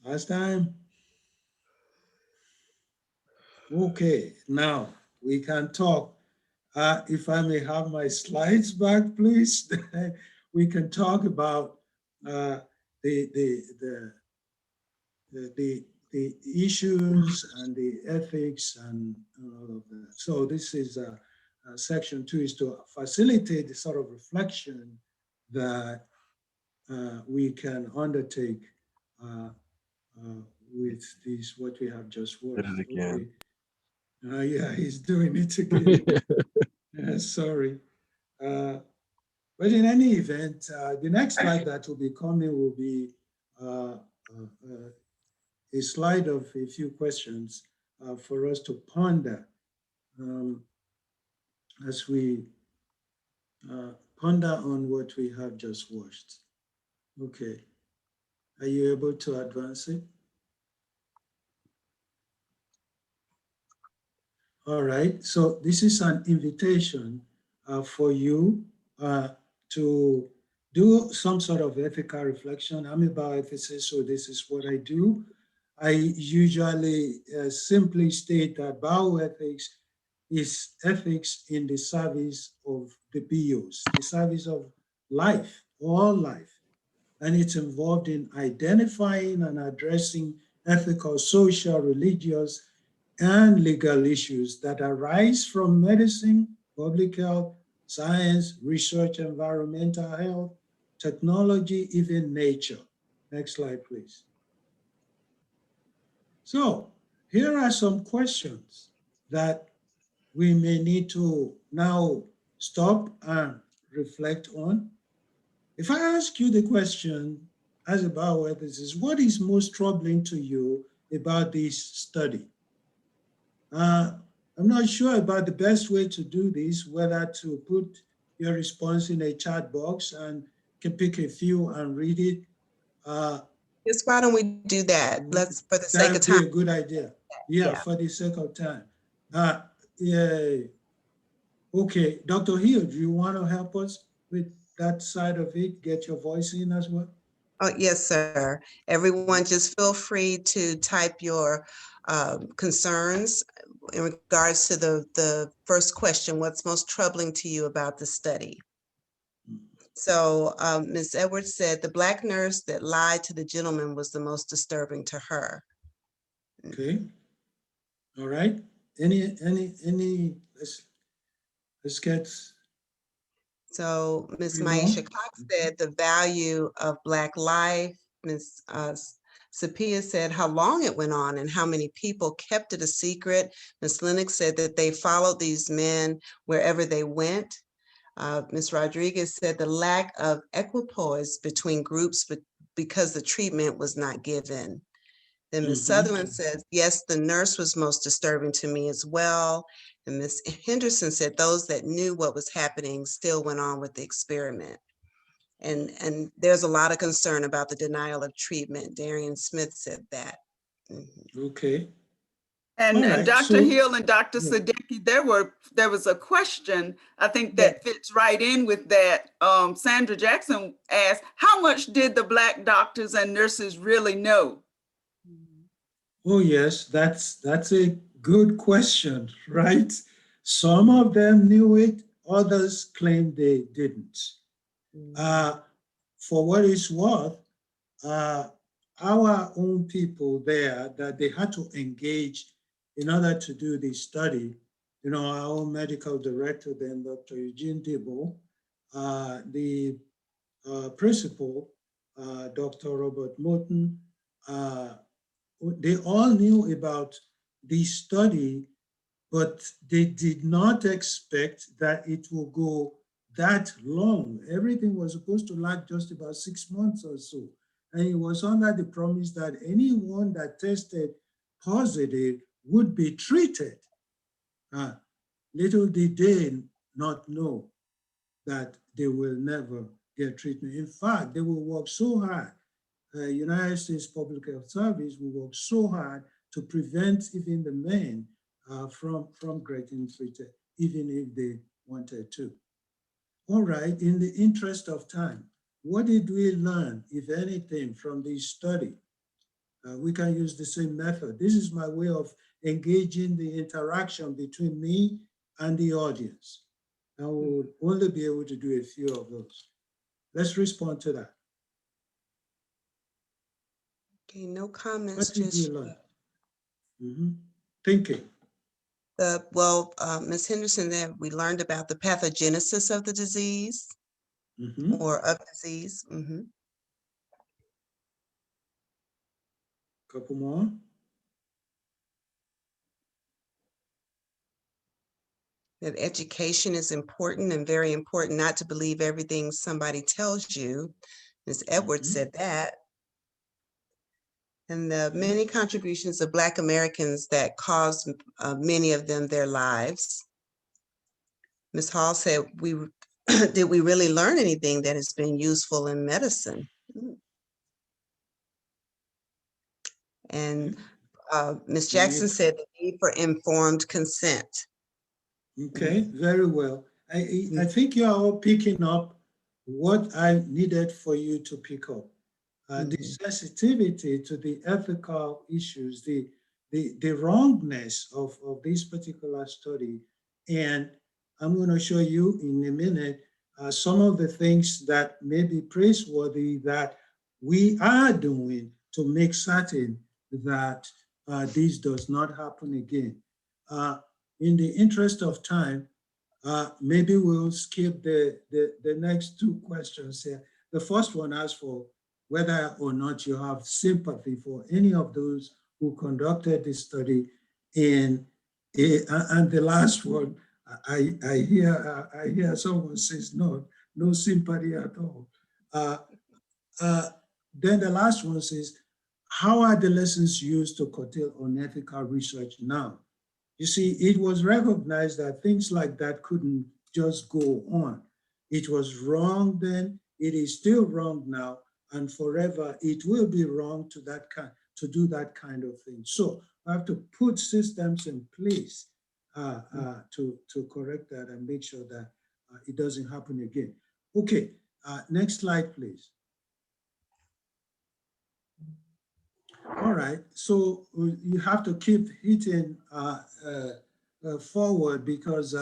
Last time. Okay, now we can talk. If I may have my slides back, please. We can talk about the, the, the, the issues and the ethics and all of that. So this is section 2 is to facilitate the sort of reflection that we can undertake with this, what we have just watched. Did it again. Okay. Yeah, he's doing it again. Sorry. But in any event, the next slide that will be coming will be a slide of a few questions for us to ponder as we ponder on what we have just watched. Okay. Are you able to advance it? All right. So this is an invitation for you to do some sort of ethical reflection. I'm a bioethicist, so this is what I do. I usually simply state that bioethics is ethics in the service of the bios, the service of life, all life. And it's involved in identifying and addressing ethical, social, religious, and legal issues that arise from medicine, public health, science, research, environmental health, technology, even nature. Next slide, please. So here are some questions that we may need to now stop and reflect on. If I ask you the question as a bioethicist, what is most troubling to you about this study? I'm not sure about the best way to do this, whether to put your response in a chat box and can pick a few and read it. Yes, why don't we do that? Let's, for the sake of time. That'd be a good idea. Yeah, for the sake of time. Yeah. Okay, Dr. Hill, do you want to help us with that side of it? Get your voice in as well? Oh, yes, sir. Everyone, just feel free to type your concerns in regards to the first question, what's most troubling to you about the study? So Ms. Edwards said the Black nurse that lied to the gentleman was the most disturbing to her. Okay. All right. Let's get. So Ms. Maisha Cox said the value of Black life. Ms. Sapia said how long it went on and how many people kept it a secret. Ms. Lennox said that they followed these men wherever they went. Ms. Rodriguez said the lack of equipoise between groups because the treatment was not given. Then Ms. Sutherland said, yes, the nurse was most disturbing to me as well. And Ms. Henderson said those that knew what was happening still went on with the experiment. And there's a lot of concern about the denial of treatment. Darian Smith said that. Okay. And, right, and Dr. so, Hill and Dr. Sadecki, there was a question, I think that fits right in with that. Sandra Jackson asked, how much did the Black doctors and nurses really know? Oh yes, that's a good question, right? Some of them knew it, others claimed they didn't. For what it's worth, our own people there that they had to engage in order to do this study, our own medical director then, Dr. Eugene Debo, the principal, Dr. Robert Morton, they all knew about this study, but they did not expect that it will go that long. Everything was supposed to last just about 6 months or so. And it was under the promise that anyone that tested positive would be treated. Little did they not know that they will never get treatment. In fact, they will work so hard. United States Public Health Service will work so hard to prevent even the men from getting treated, even if they wanted to. All right, in the interest of time, what did we learn, if anything, from this study? We can use the same method. This is my way of engaging the interaction between me and the audience. I will only be able to do a few of those. Let's respond to that. Okay, no comments. What did we learn? Thinking. Ms. Henderson, that we learned about the pathogenesis of the disease or of disease. Couple more. That education is important and very important, not to believe everything somebody tells you. Ms. Edwards said that. And the many contributions of Black Americans that caused many of them their lives. Ms. Hall said, did we really learn anything that has been useful in medicine? And Ms. Jackson said the need for informed consent. Okay, very well. I think you are all picking up what I needed for you to pick up. The sensitivity to the ethical issues, the wrongness of this particular study. And I'm going to show you in a minute some of the things that may be praiseworthy that we are doing to make certain that this does not happen again. In the interest of time, maybe we'll skip the next two questions here. The first one asks for whether or not you have sympathy for any of those who conducted the study. And the last one, I hear someone says no sympathy at all. Then the last one says, how are the lessons used to curtail unethical research now? You see, it was recognized that things like that couldn't just go on. It was wrong then, it is still wrong now, and forever it will be wrong to do that kind of thing. So we have to put systems in place to correct that and make sure that it doesn't happen again. Okay, next slide, please. All right, so you have to keep hitting forward because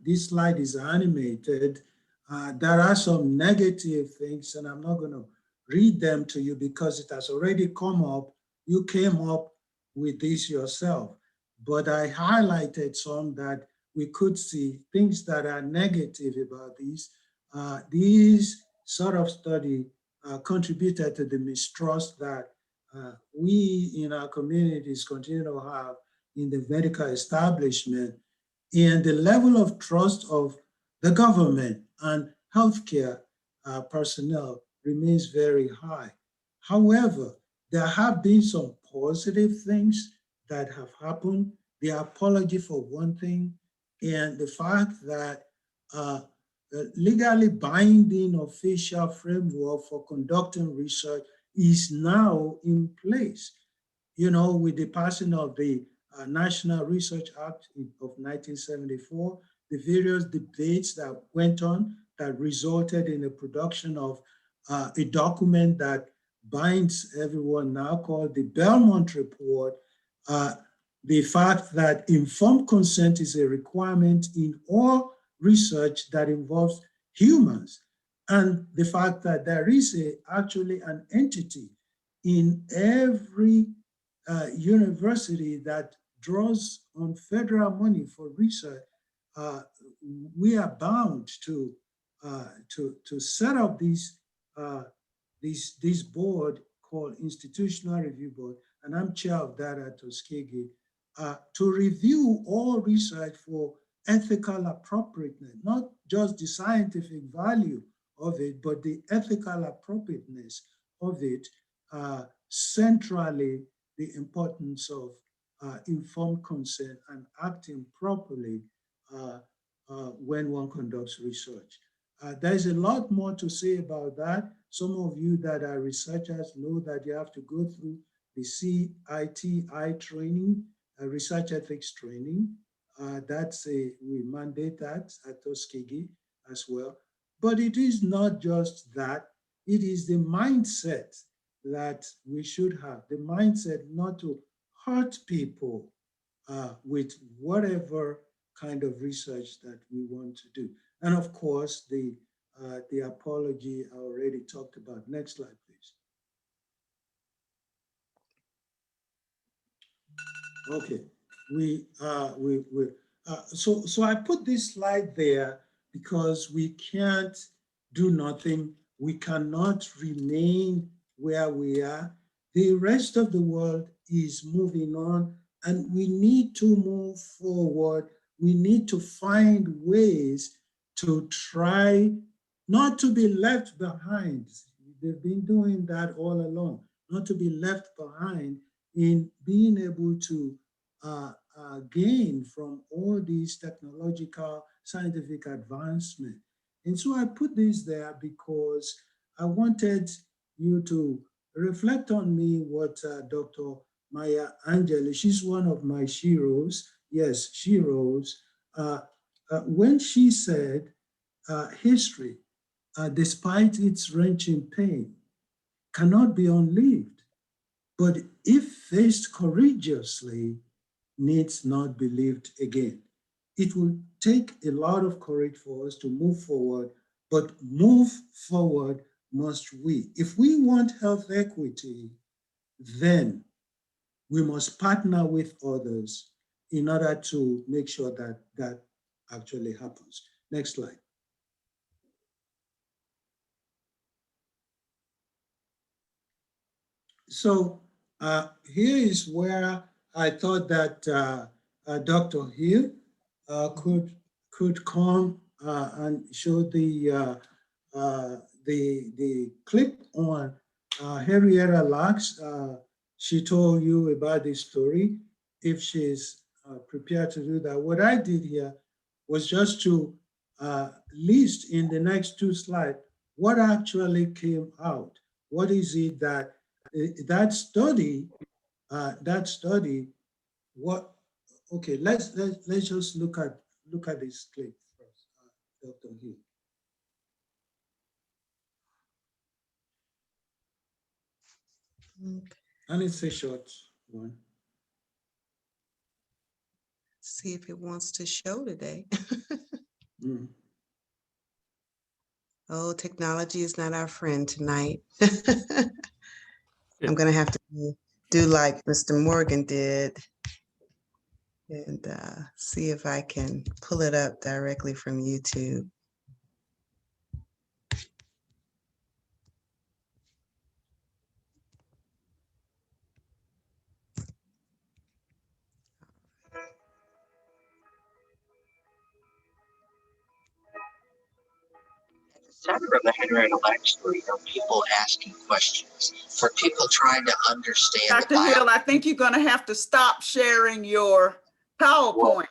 this slide is animated. There are some negative things, and I'm not going to read them to you because it has already come up. You came up with this yourself, but I highlighted some that we could see things that are negative about these. These sort of study contributed to the mistrust that we in our communities continue to have in the medical establishment, and the level of trust of the government and healthcare personnel remains very high. However, there have been some positive things that have happened. The apology for one thing, and the fact that legally binding official framework for conducting research is now in place. You know, with the passing of the National Research Act of 1974, the various debates that went on that resulted in the production of a document that binds everyone now called the Belmont Report, the fact that informed consent is a requirement in all research that involves humans, and the fact that there is actually an entity in every university that draws on federal money for research. We are bound to set up this board called Institutional Review Board, and I'm chair of that at Tuskegee, to review all research for ethical appropriateness, not just the scientific value of it, but the ethical appropriateness of it, centrally the importance of informed consent and acting properly when one conducts research. There's a lot more to say about that. Some of you that are researchers know that you have to go through the CITI training, research ethics training. We mandate that at Tuskegee as well. But it is not just that, it is the mindset that we should have, the mindset not to hurt people with whatever kind of research that we want to do. And of course, the apology I already talked about. Next slide, please. Okay, so I put this slide there because we can't do nothing. We cannot remain where we are. The rest of the world is moving on, and we need to move forward. We need to find ways to try not to be left behind. They've been doing that all along, not to be left behind in being able to gain from all these technological, scientific advancement. And so I put this there because I wanted you to reflect on me what Dr. Maya Angelou, she's one of my sheroes, yes, sheroes, when she said, history, despite its wrenching pain, cannot be unlived, but if faced courageously, needs not be lived again. It will take a lot of courage for us to move forward, but move forward must we. If we want health equity, then we must partner with others in order to make sure that that actually happens. Next slide. So here is where I thought that Dr. Hill could come and show the clip on Henrietta Lacks. She told you about this story. If she's prepared to do that, what I did here was just to list in the next two slides what actually came out. What is it that that study? What? Okay, let's just look at this clip first, Dr. Hill. Okay. And it's a short one. See if it wants to show today. Oh, technology is not our friend tonight. I'm gonna have to do like Mr. Morgan did and see if I can pull it up directly from YouTube. Center of the Henrietta Lacks story are people asking questions, for people trying to understand. Dr. Hill, I think you're going to have to stop sharing your PowerPoint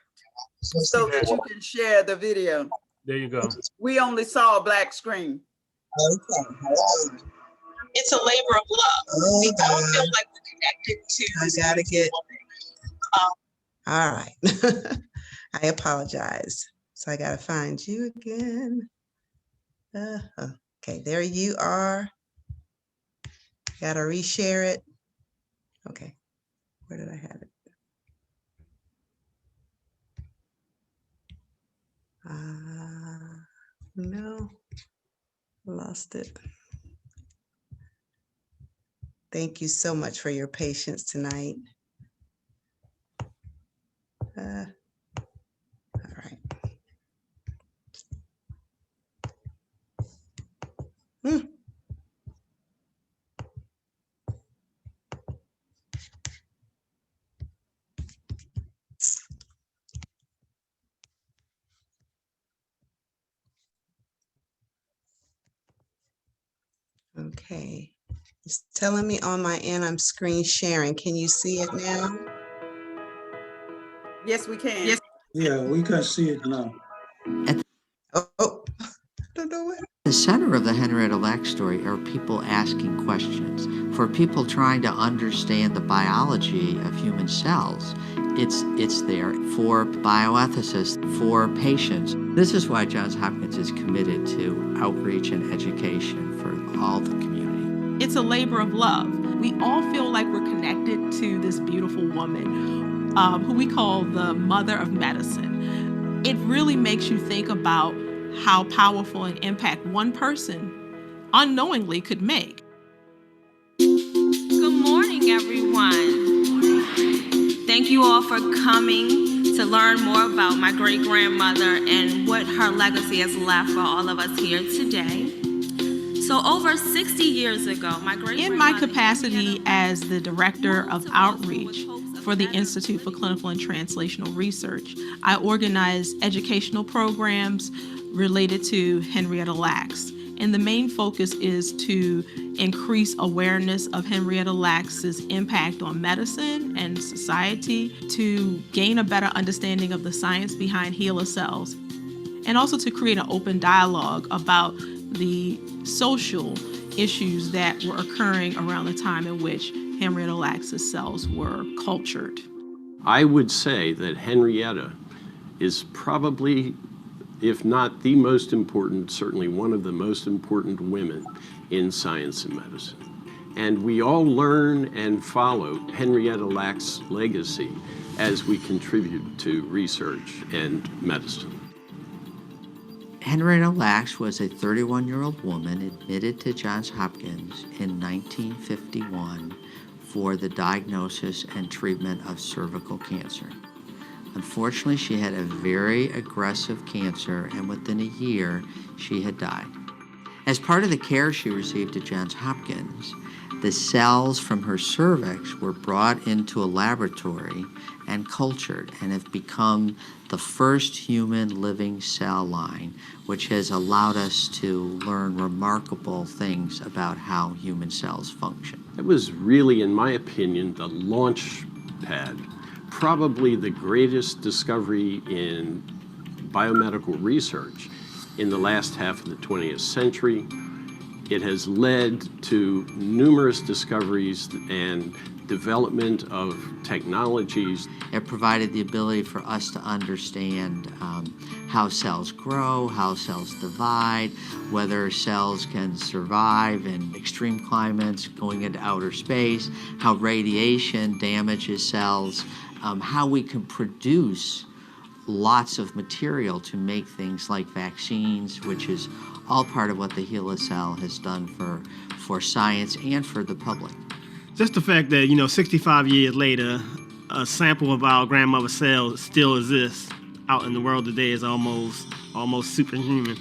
so that you can share the video. There you go. We only saw a black screen. Okay. It's a labor of love. We don't feel like we're connected to. I gotta get. All right. I apologize. So I gotta find you again. Okay, there you are. Gotta reshare it. Okay, where did I have it? No, lost it. Thank you so much for your patience tonight. All right. Okay, it's telling me on my end I'm screen sharing. Can you see it now? Yes, we can. Yes. Yeah, we can see it now. Oh, I don't know what. The center of the Henrietta Lacks story are people asking questions. For people trying to understand the biology of human cells, it's there. For bioethicists, for patients. This is why Johns Hopkins is committed to outreach and education for all the community. It's a labor of love. We all feel like we're connected to this beautiful woman who we call the mother of medicine. It really makes you think about how powerful an impact one person unknowingly could make. Good morning, everyone. Thank you all for coming to learn more about my great-grandmother and what her legacy has left for all of us here today. So over 60 years ago, in my capacity as the Director of Outreach for the Institute for Clinical and Translational Research, I organize educational programs related to Henrietta Lacks. And the main focus is to increase awareness of Henrietta Lacks's impact on medicine and society, to gain a better understanding of the science behind HeLa cells, and also to create an open dialogue about the social issues that were occurring around the time in which Henrietta Lacks's cells were cultured. I would say that Henrietta is probably, if not the most important, certainly one of the most important women in science and medicine. And we all learn and follow Henrietta Lacks' legacy as we contribute to research and medicine. Henrietta Lacks was a 31-year-old woman admitted to Johns Hopkins in 1951 for the diagnosis and treatment of cervical cancer. Unfortunately, she had a very aggressive cancer, and within a year, she had died. As part of the care she received at Johns Hopkins, the cells from her cervix were brought into a laboratory and cultured and have become the first human living cell line, which has allowed us to learn remarkable things about how human cells function. It was really, in my opinion, the launch pad, probably the greatest discovery in biomedical research in the last half of the 20th century. It has led to numerous discoveries and development of technologies. It provided the ability for us to understand how cells grow, how cells divide, whether cells can survive in extreme climates, going into outer space, how radiation damages cells, how we can produce lots of material to make things like vaccines, which is all part of what the HeLa cell has done for science and for the public. Just the fact that, 65 years later, a sample of our grandmother's cells still exists out in the world today is almost superhuman.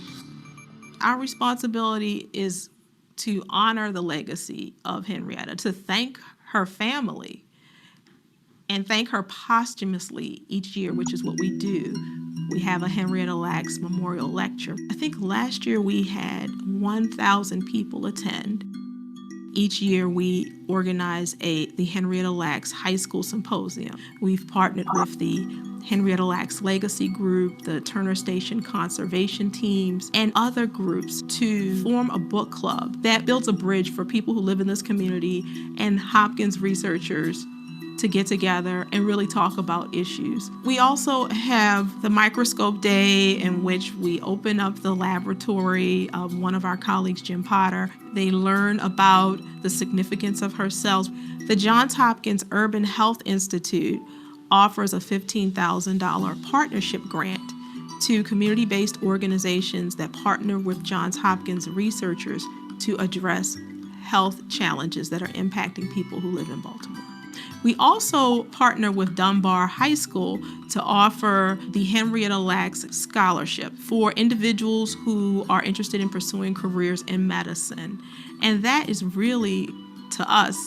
Our responsibility is to honor the legacy of Henrietta, to thank her family, and thank her posthumously each year, which is what we do. We have a Henrietta Lacks Memorial Lecture. I think last year we had 1,000 people attend. Each year we organize the Henrietta Lacks High School Symposium. We've partnered with the Henrietta Lacks Legacy Group, the Turner Station Conservation Teams, and other groups to form a book club that builds a bridge for people who live in this community and Hopkins researchers to get together and really talk about issues. We also have the Microscope Day, in which we open up the laboratory of one of our colleagues, Jim Potter. They learn about the significance of her cells. The Johns Hopkins Urban Health Institute offers a $15,000 partnership grant to community-based organizations that partner with Johns Hopkins researchers to address health challenges that are impacting people who live in Baltimore. We also partner with Dunbar High School to offer the Henrietta Lacks Scholarship for individuals who are interested in pursuing careers in medicine. And that is really, to us,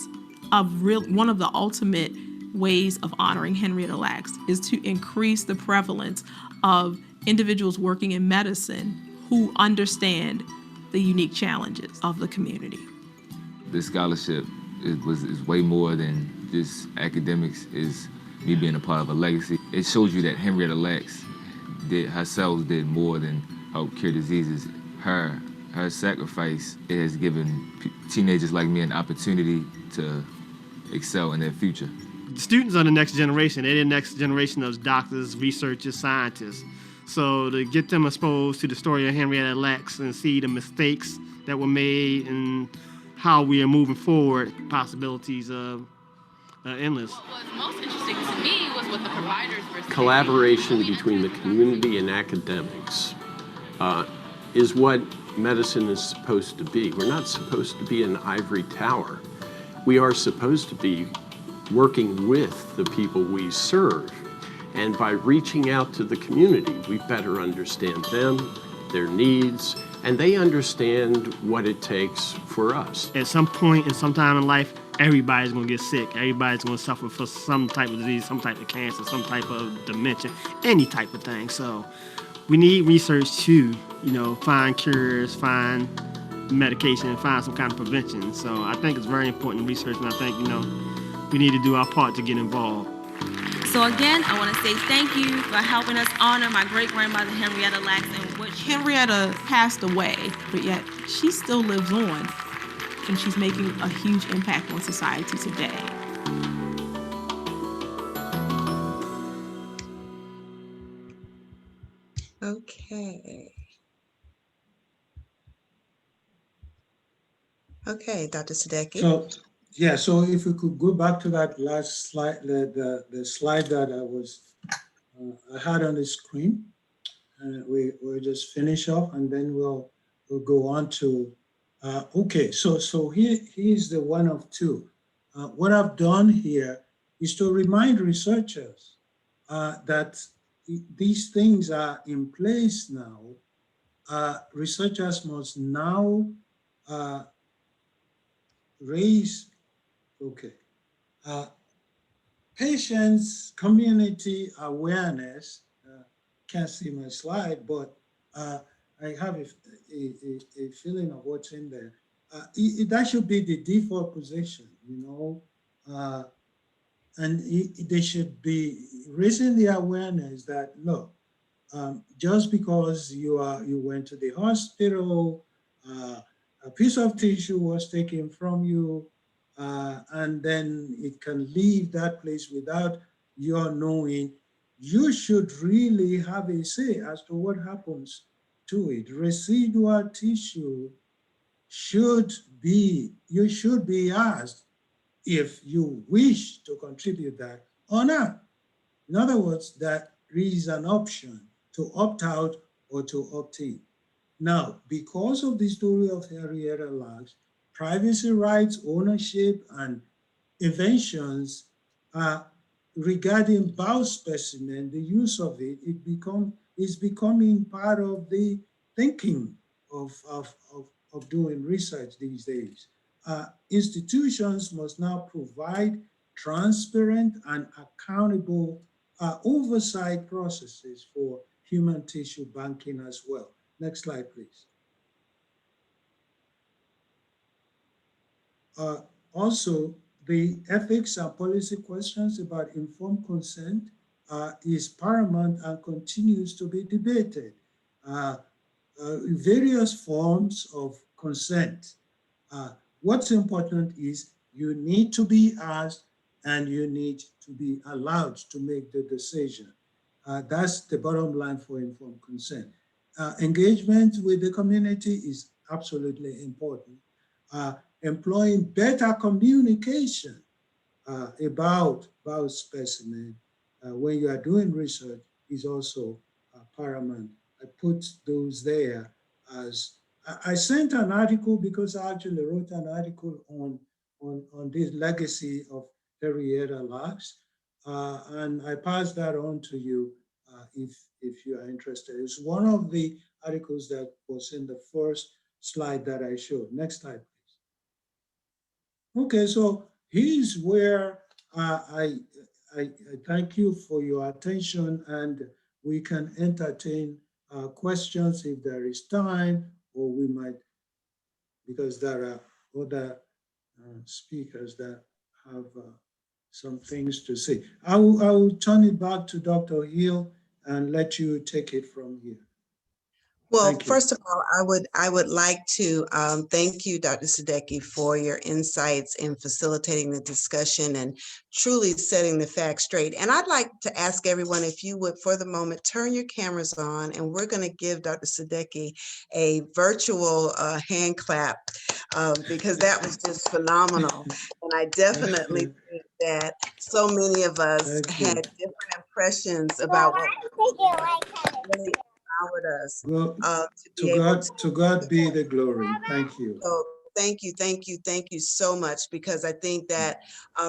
one of the ultimate ways of honoring Henrietta Lacks, is to increase the prevalence of individuals working in medicine who understand the unique challenges of the community. This scholarship is way more than just academics, is me being a part of a legacy. It shows you that Henrietta Lacks her cells did more than help cure diseases. Her sacrifice has given teenagers like me an opportunity to excel in their future. Students are the next generation. They're the next generation of doctors, researchers, scientists. So to get them exposed to the story of Henrietta Lacks and see the mistakes that were made and how we are moving forward, possibilities are endless. What was most interesting to me was what the providers were saying. Collaboration between the community and academics is what medicine is supposed to be. We're not supposed to be an ivory tower. We are supposed to be working with the people we serve. And by reaching out to the community, we better understand them, their needs, and they understand what it takes for us. At some point in some time in life, everybody's gonna get sick. Everybody's gonna suffer for some type of disease, some type of cancer, some type of dementia, any type of thing. So we need research to, find cures, find medication, and find some kind of prevention. So I think it's very important research, and I think, we need to do our part to get involved. So again, I want to say thank you for helping us honor my great-grandmother, Henrietta Lacks, and what Henrietta passed away, but yet she still lives on, and she's making a huge impact on society today. Okay. Okay, Dr. Tuskegee. So, yeah, so if we could go back to that last slide, the slide that I had on the screen, and we'll just finish off, and then we'll go on to, okay, so here's the one of two. What I've done here is to remind researchers that these things are in place now. Researchers must now raise, okay, patients' community awareness. Can't see my slide, but I have a feeling of what's in there. That should be the default position, and they should be raising the awareness that, look, just because you went to the hospital, a piece of tissue was taken from you, and then it can leave that place without your knowing, you should really have a say as to what happens to it. Residual tissue you should be asked if you wish to contribute that or not. In other words, that there is an option to opt out or to opt in. Now, because of the story of Henrietta Lacks, privacy rights, ownership, and inventions regarding biospecimen, the use of it, is becoming part of the thinking of doing research these days. Institutions must now provide transparent and accountable oversight processes for human tissue banking as well. Next slide, please. Also, the ethics and policy questions about informed consent is paramount and continues to be debated. Various forms of consent. What's important is you need to be asked and you need to be allowed to make the decision. That's the bottom line for informed consent. Engagement with the community is absolutely important. Employing better communication about specimen when you are doing research is also paramount. I put those there as, I sent an article because I actually wrote an article on this legacy of Henrietta Lacks, and I passed that on to you if you are interested. It's one of the articles that was in the first slide that I showed. Next slide, please. Okay, so here's where I thank you for your attention, and we can entertain questions if there is time, or we might, because there are other speakers that have some things to say. I will turn it back to Dr. Hill and let you take it from here. Well, first of all, I would like to thank you, Dr. Tuskegee, for your insights in facilitating the discussion and truly setting the facts straight. And I'd like to ask everyone if you would, for the moment, turn your cameras on, and we're going to give Dr. Tuskegee a virtual hand clap because that was just phenomenal. And I definitely think that so many of us had different impressions about what really empowered us Well, to be able to God be the glory. Thank you. So thank you so much, because I think that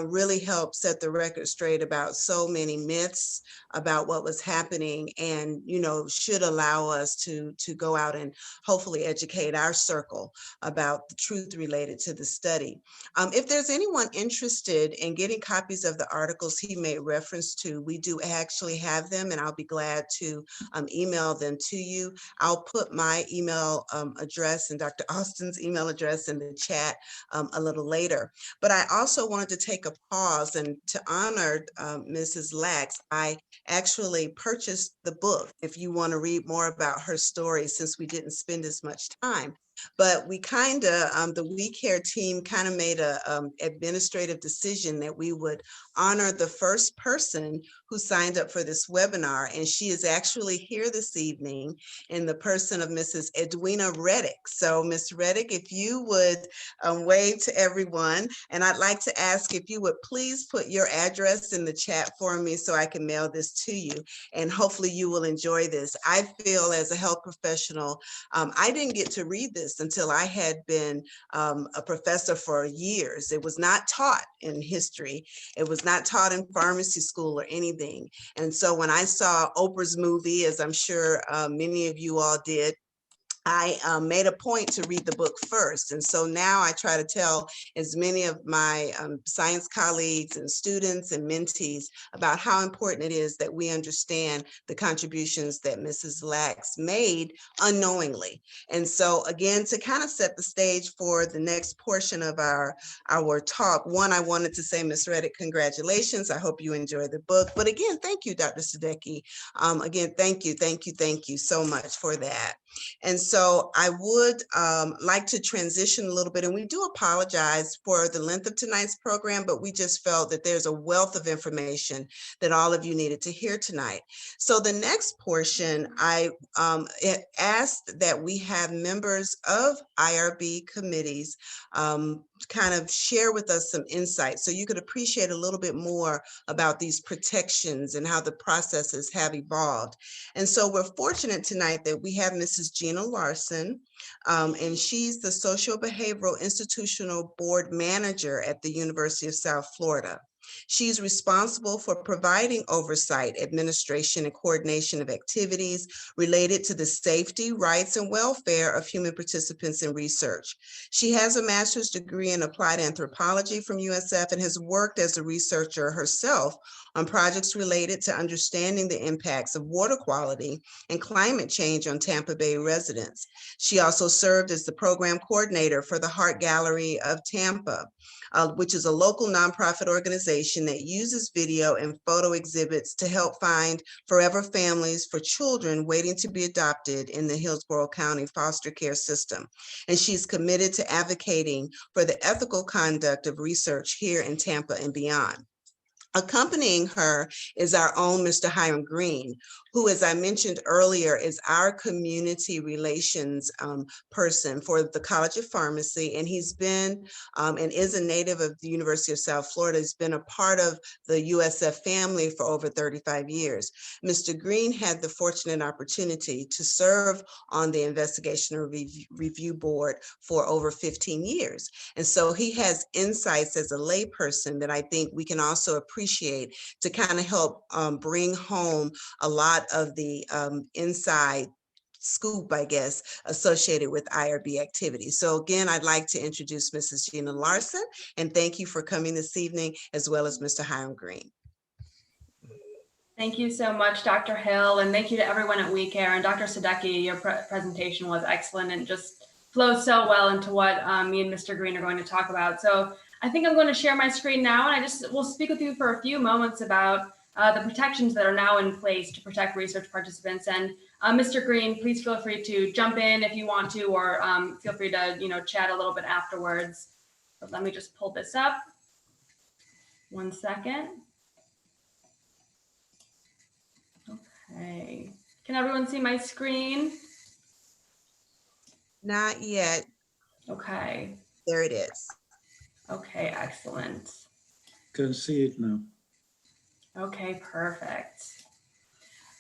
really helped set the record straight about so many myths about what was happening, and should allow us to go out and hopefully educate our circle about the truth related to the study. If there's anyone interested in getting copies of the articles he made reference to, we do actually have them, and I'll be glad to email them to you. I'll put my email address and Dr. Austin's email address in the chat a little later. But I also wanted to take a pause and to honor Mrs. Lax. I actually purchased the book if you want to read more about her story, since we didn't spend as much time. But we kind of, the We Care team kind of made a administrative decision that we would honor the first person who signed up for this webinar. And she is actually here this evening in the person of Mrs. Edwina Reddick. So Ms. Reddick, if you would wave to everyone, and I'd like to ask if you would please put your address in the chat for me so I can mail this to you, and hopefully you will enjoy this. I feel as a health professional, I didn't get to read this until I had been a professor for years. It was not taught in history. It was not taught in pharmacy school or anything. And so when I saw Oprah's movie, as I'm sure many of you all did, I made a point to read the book first. And so now I try to tell as many of my science colleagues and students and mentees about how important it is that we understand the contributions that Mrs. Lax made unknowingly. And so again, to kind of set the stage for the next portion of our talk, one, I wanted to say, Ms. Reddick, congratulations. I hope you enjoy the book. But again, thank you, Dr. Tuskegee. Again, thank you so much for that. And so I would like to transition a little bit, and we do apologize for the length of tonight's program, but we just felt that there's a wealth of information that all of you needed to hear tonight. So the next portion, I asked that we have members of IRB committees kind of share with us some insights so you could appreciate a little bit more about these protections and how the processes have evolved. And so we're fortunate tonight that we have Mrs. Gina Larson, and she's the Social Behavioral Institutional Board Manager at the University of South Florida. She's responsible for providing oversight, administration, and coordination of activities related to the safety, rights, and welfare of human participants in research. She has a master's degree in applied anthropology from USF and has worked as a researcher herself on projects related to understanding the impacts of water quality and climate change on Tampa Bay residents. She also served as the program coordinator for the Heart Gallery of Tampa, which is a local nonprofit organization that uses video and photo exhibits to help find forever families for children waiting to be adopted in the Hillsborough County foster care system. And she's committed to advocating for the ethical conduct of research here in Tampa and beyond. Accompanying her is our own Mr. Hiram Green, who, as I mentioned earlier, is our community relations person for the College of Pharmacy. And he's been and is a native of the University of South Florida. He's been a part of the USF family for over 35 years. Mr. Green had the fortunate opportunity to serve on the Investigational Review Board for over 15 years. And so he has insights as a layperson that I think we can also appreciate to kind of help bring home a lot of the inside scoop, I guess, associated with IRB activities. So again, I'd like to introduce Mrs. Gina Larson, and thank you for coming this evening, as well as Mr. Hiram Green. Thank you so much, Dr. Hill, and thank you to everyone at We Care. And Dr. Tuskegee, your presentation was excellent and just flows so well into what me and Mr. Green are going to talk about. So I think I'm going to share my screen now, and I just will speak with you for a few moments about the protections that are now in place to protect research participants. And Mr. Green, please feel free to jump in if you want to, or feel free to chat a little bit afterwards. But let me just pull this up. 1 second. Okay. Can everyone see my screen? Not yet. Okay. There it is. Okay, excellent. Can see it now. Okay, perfect.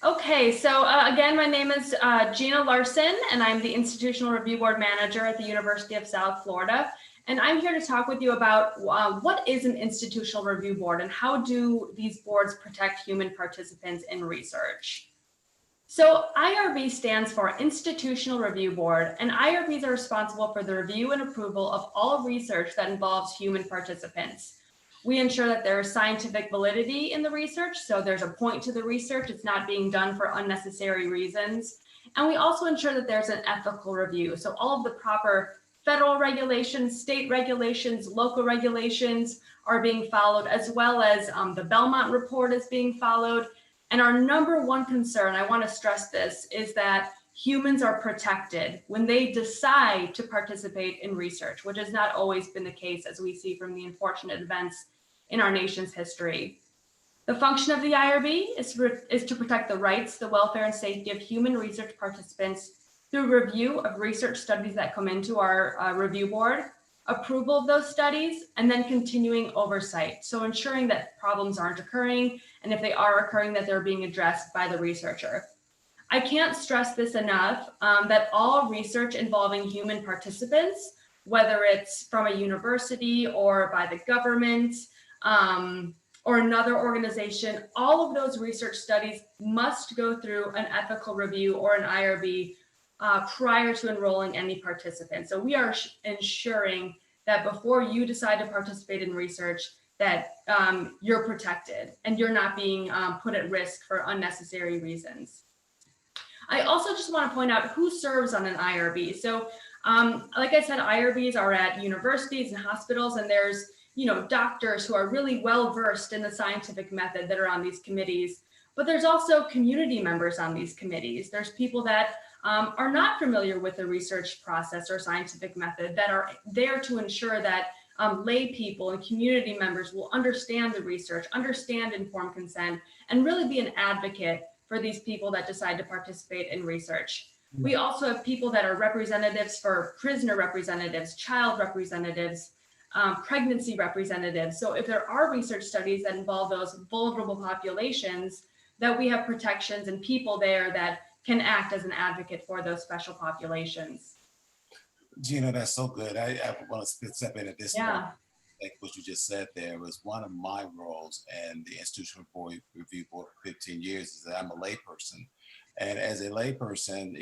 Okay, so again, my name is Gina Larson, and I'm the Institutional Review Board Manager at the University of South Florida. And I'm here to talk with you about what is an institutional review board and how do these boards protect human participants in research. So IRB stands for Institutional Review Board, and IRBs are responsible for the review and approval of all research that involves human participants. We ensure that there is scientific validity in the research, so there's a point to the research, it's not being done for unnecessary reasons. And we also ensure that there's an ethical review, so all of the proper federal regulations, state regulations, local regulations are being followed, as well as the Belmont report is being followed. And our number one concern, I want to stress this, is that humans are protected when they decide to participate in research, which has not always been the case, as we see from the unfortunate events in our nation's history. The function of the IRB is to protect the rights, the welfare, and safety of human research participants through review of research studies that come into our review board, approval of those studies, and then continuing oversight. So ensuring that problems aren't occurring, and if they are occurring, that they're being addressed by the researcher. I can't stress this enough, that all research involving human participants, whether it's from a university or by the government or another organization, all of those research studies must go through an ethical review or an IRB prior to enrolling any participant. So we are ensuring that before you decide to participate in research, that you're protected and you're not being put at risk for unnecessary reasons. I also just want to point out who serves on an IRB. So like I said, IRBs are at universities and hospitals, and there's doctors who are really well versed in the scientific method that are on these committees, but there's also community members on these committees. There's people that are not familiar with the research process or scientific method that are there to ensure that lay people and community members will understand the research, understand informed consent, and really be an advocate for these people that decide to participate in research. We also have people that are representatives for prisoner representatives, child representatives, pregnancy representatives. So if there are research studies that involve those vulnerable populations, that we have protections and people there that can act as an advocate for those special populations. Gina, that's so good. I want to step in at this point. Like what you just said there was one of my roles in the Institutional Review Board for 15 years is that I'm a layperson. And as a layperson,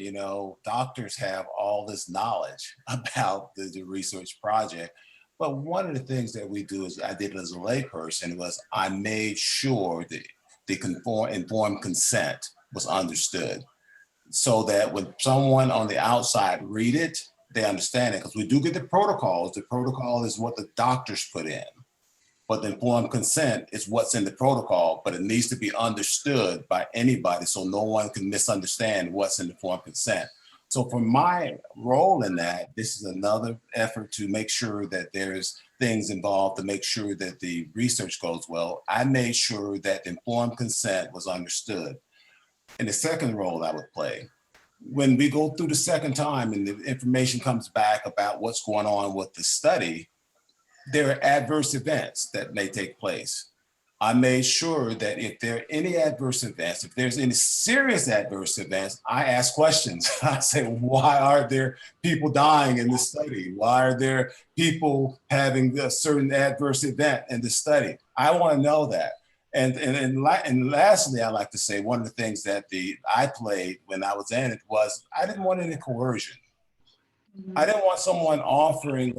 doctors have all this knowledge about the research project. But one of the things that we do is I did as a layperson was I made sure that the informed consent was understood, so that when someone on the outside read it, they understand it, because we do get the protocols. The protocol is what the doctors put in, but the informed consent is what's in the protocol, but it needs to be understood by anybody so no one can misunderstand what's in the informed consent. So for my role in that, this is another effort to make sure that there's things involved to make sure that the research goes well. I made sure that informed consent was understood. And the second role I would play, when we go through the second time and the information comes back about what's going on with the study, there are adverse events that may take place. I made sure that if there are any adverse events, if there's any serious adverse events, I ask questions. I say, why are there people dying in this study? Why are there people having a certain adverse event in the study? I want to know that. And lastly, I like to say one of the things that I played when I was in it was I didn't want any coercion. I didn't want someone offering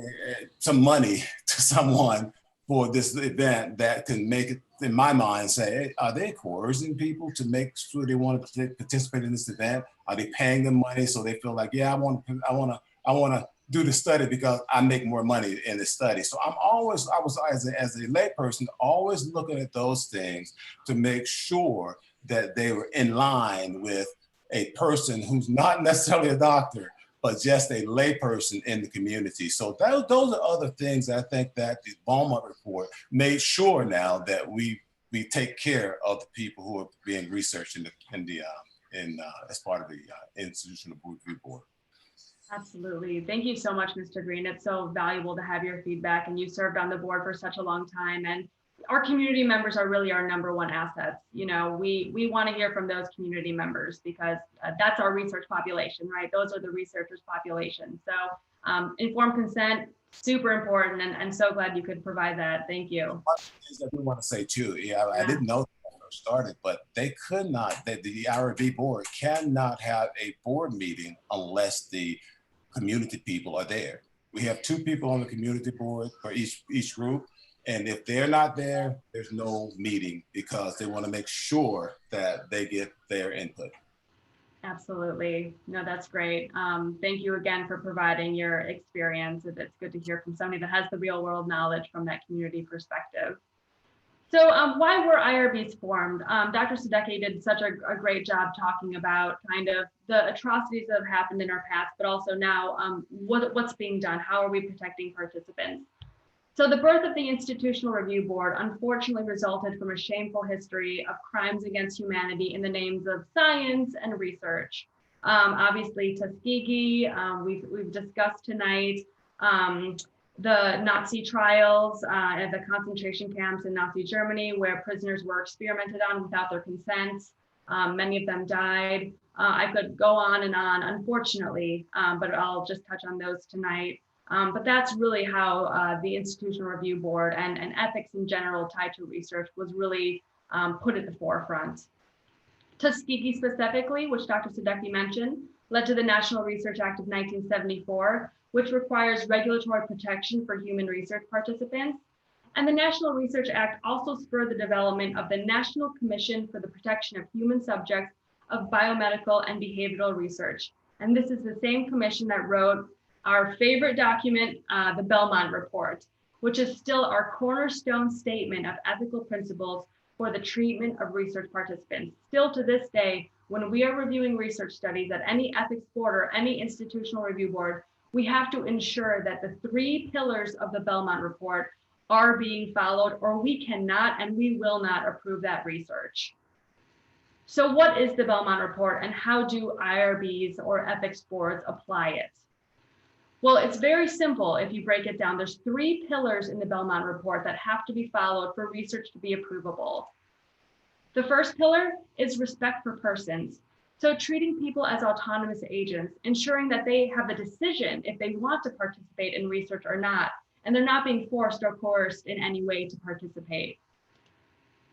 some money to someone for this event that can make it, in my mind, say, hey, are they coercing people to make sure they want to participate in this event? Are they paying them money so they feel like, yeah, I want to do the study because I make more money in the study. So I was as a layperson, always looking at those things to make sure that they were in line with a person who's not necessarily a doctor, but just a layperson in the community. So those are other things I think that the Beaumont report made sure now that we take care of the people who are being researched as part of the Institutional Review Board. Absolutely. Thank you so much, Mr. Green. It's so valuable to have your feedback, and you served on the board for such a long time. And our community members are really our number one assets. You know, we want to hear from those community members because that's our research population, right? Those are the researchers' population. So informed consent, super important, and so glad you could provide that. Thank you. One of the things I do want to say too, I didn't know when I first started, but they could not, the IRB board cannot have a board meeting unless the community people are there. We have 2 people on the community board for each group. And if they're not there, there's no meeting because they want to make sure that they get their input. Absolutely. No, that's great. Thank you again for providing your experience. It's good to hear from somebody that has the real world knowledge from that community perspective. So why were IRBs formed? Dr. Tuskegee did such a great job talking about kind of the atrocities that have happened in our past, but also now what's being done? How are we protecting participants? So the birth of the Institutional Review Board unfortunately resulted from a shameful history of crimes against humanity in the names of science and research. Obviously, Tuskegee, we've discussed tonight, the Nazi trials at the concentration camps in Nazi Germany, where prisoners were experimented on without their consent. Many of them died. I could go on and on, unfortunately, but I'll just touch on those tonight. But that's really how the Institutional Review Board and ethics in general tied to research was really put at the forefront. Tuskegee specifically, which Dr. Tuskegee mentioned, led to the National Research Act of 1974, which requires regulatory protection for human research participants. And the National Research Act also spurred the development of the National Commission for the Protection of Human Subjects of Biomedical and Behavioral Research. And this is the same commission that wrote our favorite document, the Beaumont Report, which is still our cornerstone statement of ethical principles for the treatment of research participants. Still to this day, when we are reviewing research studies at any ethics board or any institutional review board, we have to ensure that the 3 pillars of the Beaumont Report are being followed, or we cannot and we will not approve that research. So what is the Beaumont Report and how do IRBs or ethics boards apply it? Well, it's very simple if you break it down. There's 3 pillars in the Beaumont Report that have to be followed for research to be approvable. The first pillar is respect for persons. So treating people as autonomous agents, ensuring that they have the decision if they want to participate in research or not, and they're not being forced or coerced in any way to participate.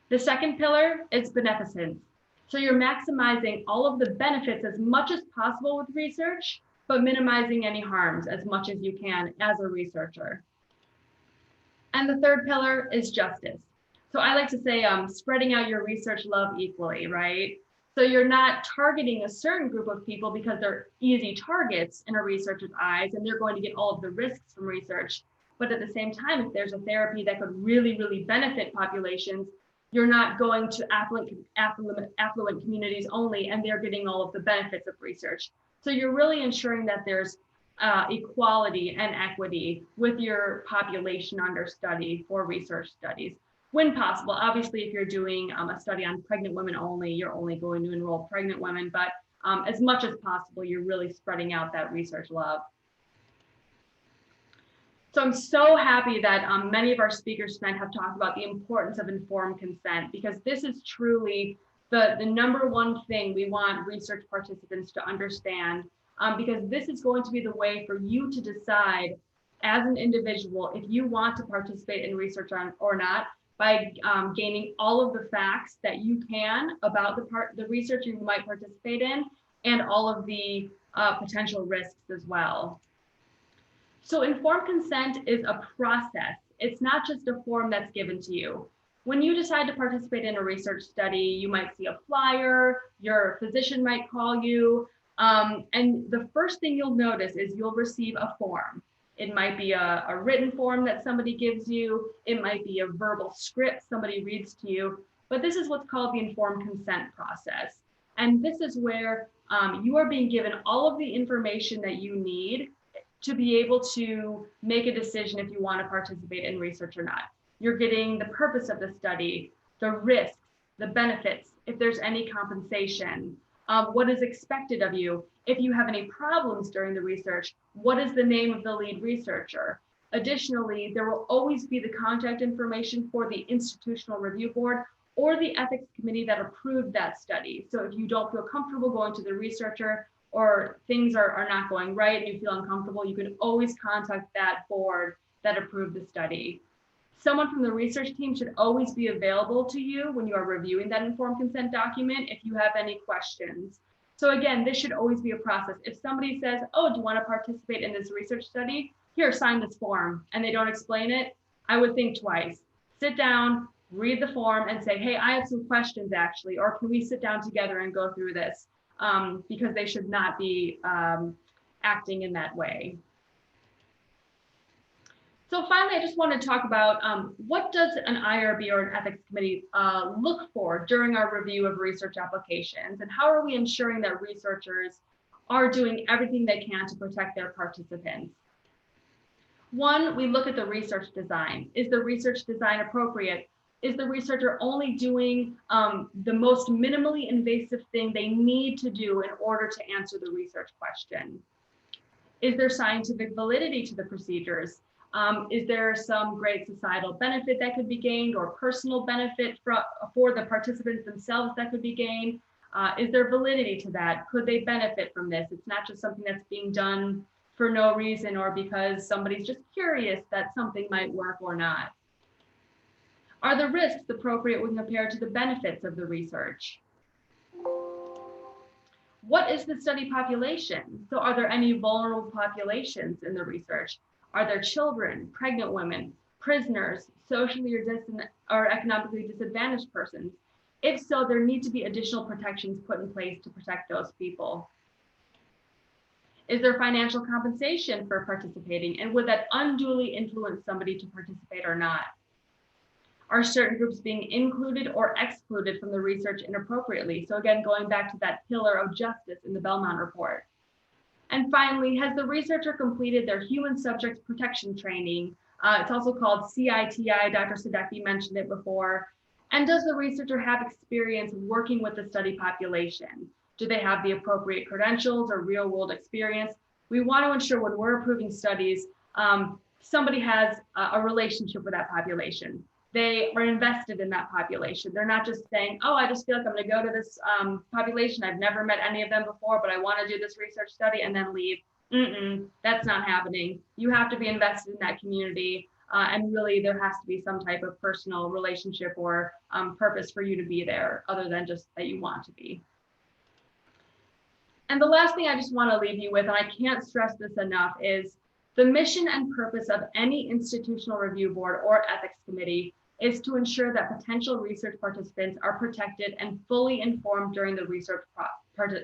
The second pillar is beneficence. So you're maximizing all of the benefits as much as possible with research, but minimizing any harms as much as you can as a researcher. And the third pillar is justice. So I like to say spreading out your research love equally, right? So you're not targeting a certain group of people because they're easy targets in a researcher's eyes and they're going to get all of the risks from research. But at the same time, if there's a therapy that could really, really benefit populations, you're not going to affluent communities only, and they're getting all of the benefits of research. So you're really ensuring that there's equality and equity with your population under study for research studies. When possible, obviously, if you're doing a study on pregnant women only, you're only going to enroll pregnant women, but as much as possible, you're really spreading out that research love. So I'm so happy that many of our speakers tonight have talked about the importance of informed consent, because this is truly the number one thing we want research participants to understand, because this is going to be the way for you to decide as an individual if you want to participate in research or not, by gaining all of the facts that you can about the research you might participate in and all of the potential risks as well. So informed consent is a process. It's not just a form that's given to you. When you decide to participate in a research study, you might see a flyer, your physician might call you, And the first thing you'll notice is you'll receive a form. It might be a written form that somebody gives you. It might be a verbal script somebody reads to you. But this is what's called the informed consent process. And this is where you are being given all of the information that you need to be able to make a decision if you want to participate in research or not. You're getting the purpose of the study, the risks, the benefits, if there's any compensation, what is expected of you. If you have any problems during the research, what is the name of the lead researcher? Additionally, there will always be the contact information for the institutional review board or the ethics committee that approved that study. So if you don't feel comfortable going to the researcher or things are not going right and you feel uncomfortable, you can always contact that board that approved the study. Someone from the research team should always be available to you when you are reviewing that informed consent document if you have any questions. So again, this should always be a process. If somebody says, oh, do you want to participate in this research study? Here, sign this form, and they don't explain it, I would think twice. Sit down, read the form and say, hey, I have some questions actually, or can we sit down together and go through this? Because they should not be acting in that way. So finally, I just want to talk about what does an IRB or an ethics committee look for during our review of research applications, and how are we ensuring that researchers are doing everything they can to protect their participants? One, we look at the research design. Is the research design appropriate? Is the researcher only doing the most minimally invasive thing they need to do in order to answer the research question? Is there scientific validity to the procedures? Is there some great societal benefit that could be gained or personal benefit for the participants themselves that could be gained? Is there validity to that? Could they benefit from this? It's not just something that's being done for no reason or because somebody's just curious that something might work or not. Are the risks appropriate when compared to the benefits of the research? What is the study population? So are there any vulnerable populations in the research? Are there children, pregnant women, prisoners, socially or economically disadvantaged persons? If so, there need to be additional protections put in place to protect those people. Is there financial compensation for participating? And would that unduly influence somebody to participate or not? Are certain groups being included or excluded from the research inappropriately? So again, going back to that pillar of justice in the Belmont report. And finally, has the researcher completed their human subject protection training? It's also called CITI, Dr. Sadecki mentioned it before. And does the researcher have experience working with the study population? Do they have the appropriate credentials or real world experience? We want to ensure when we're approving studies, somebody has a relationship with that population. They are invested in that population. They're not just saying, oh, I just feel like I'm going to go to this population. I've never met any of them before, but I want to do this research study and then leave. That's not happening. You have to be invested in that community. And really, there has to be some type of personal relationship or purpose for you to be there other than just that you want to be. And the last thing I just want to leave you with, and I can't stress this enough, is the mission and purpose of any institutional review board or ethics committee is to ensure that potential research participants are protected and fully informed during the research process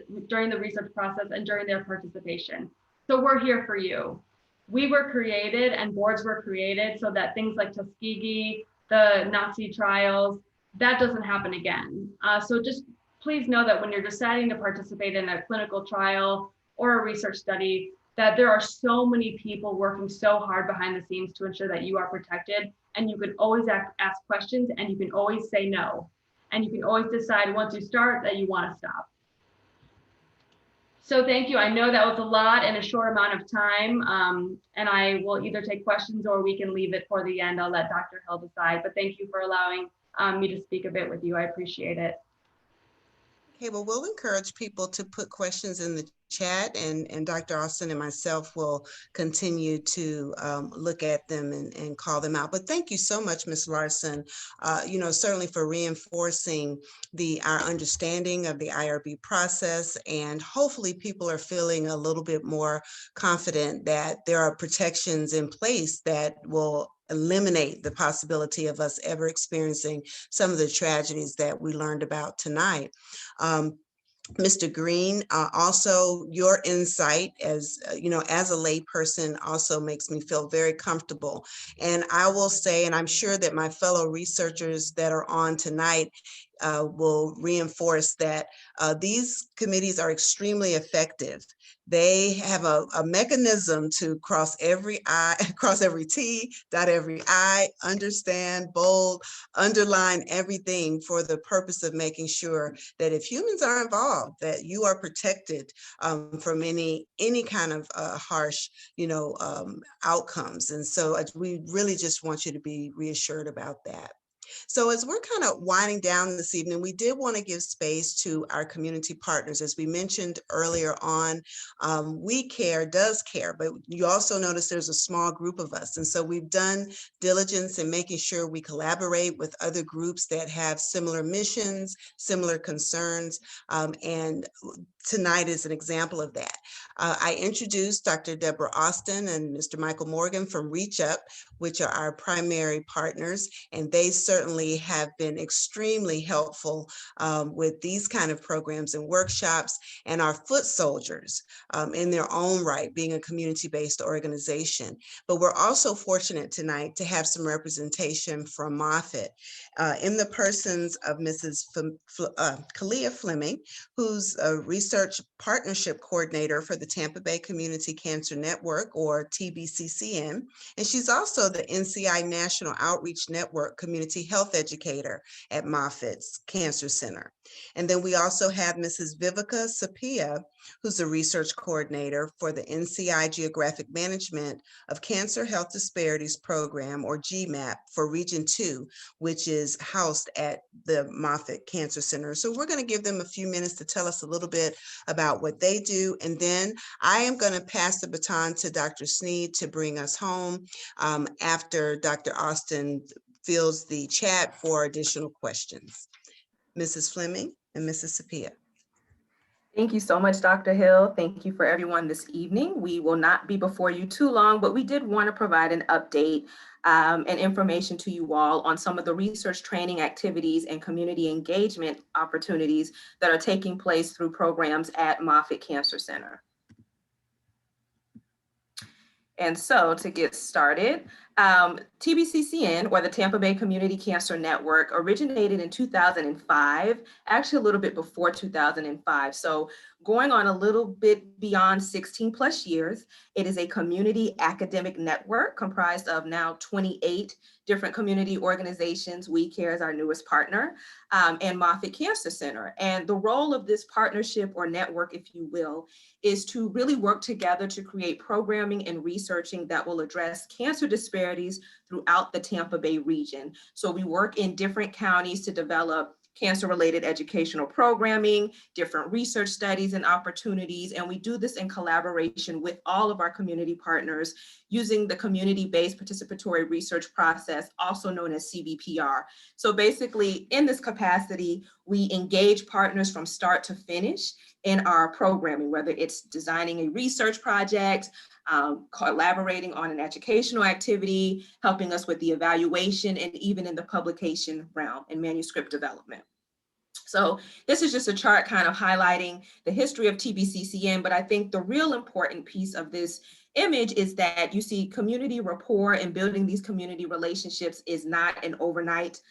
and during their participation. So we're here for you. We were created and boards were created so that things like Tuskegee, the Nazi trials, that doesn't happen again. So just please know that when you're deciding to participate in a clinical trial or a research study, that there are so many people working so hard behind the scenes to ensure that you are protected, and you can always ask questions and you can always say no. And you can always decide once you start that you want to stop. So thank you. I know that was a lot in a short amount of time, and I will either take questions or we can leave it for the end. I'll let Dr. Hill decide, but thank you for allowing me to speak a bit with you. I appreciate it. Okay, well, we'll encourage people to put questions in the chat, and Dr. Austin and myself will continue to look at them and call them out. But thank you so much, Ms. Larson, certainly for reinforcing our understanding of the IRB process, and hopefully people are feeling a little bit more confident that there are protections in place that will eliminate the possibility of us ever experiencing some of the tragedies that we learned about tonight. Mr. Green, also your insight as, as a layperson also makes me feel very comfortable. And I will say, and I'm sure that my fellow researchers that are on tonight will reinforce that these committees are extremely effective. They have a mechanism to cross every I, cross every T, dot every I, understand, bold, underline everything for the purpose of making sure that if humans are involved, that you are protected from any kind of harsh, outcomes. And so we really just want you to be reassured about that. So as we're kind of winding down this evening, we did want to give space to our community partners. As we mentioned earlier on, We Care does care, but you also notice there's a small group of us. And so we've done diligence in making sure we collaborate with other groups that have similar missions, similar concerns, and tonight is an example of that. I introduced Dr. Deborah Austin and Mr. Michael Morgan from Reach Up, which are our primary partners, and they certainly have been extremely helpful with these kind of programs and workshops, and our foot soldiers in their own right, being a community-based organization. But we're also fortunate tonight to have some representation from Moffitt in the persons of Mrs. Kalia Fleming, who's a research partnership coordinator for the Tampa Bay Community Cancer Network, or TBCCN, and she's also the NCI National Outreach Network Community Health Educator at Moffitt's Cancer Center. And then we also have Mrs. Vivica Sapia, who's a research coordinator for the NCI Geographic Management of Cancer Health Disparities Program, or GMAP, for Region 2, which is housed at the Moffitt Cancer Center. So we're going to give them a few minutes to tell us a little bit about what they do. And then I am going to pass the baton to Dr. Sneed to bring us home after Dr. Austin fills the chat for additional questions. Mrs. Fleming and Mrs. Sapia. Thank you so much, Dr. Hill. Thank you for everyone this evening. We will not be before you too long, but we did want to provide an update and information to you all on some of the research training activities and community engagement opportunities that are taking place through programs at Moffitt Cancer Center. And so to get started, TBCCN, or the Tampa Bay Community Cancer Network, originated in 2005, actually a little bit before 2005. So going on a little bit beyond 16 plus years, it is a community academic network comprised of now 28 different community organizations. We Care is our newest partner, and Moffitt Cancer Center. And the role of this partnership or network, if you will, is to really work together to create programming and researching that will address cancer disparities throughout the Tampa Bay region. So we work in different counties to develop cancer-related educational programming, different research studies and opportunities, and we do this in collaboration with all of our community partners using the community-based participatory research process, also known as CBPR. So basically, in this capacity, we engage partners from start to finish in our programming, whether it's designing a research project, collaborating on an educational activity, helping us with the evaluation, and even in the publication realm and manuscript development. So this is just a chart kind of highlighting the history of TBCCN, but I think the real important piece of this image is that you see community rapport and building these community relationships is not an overnight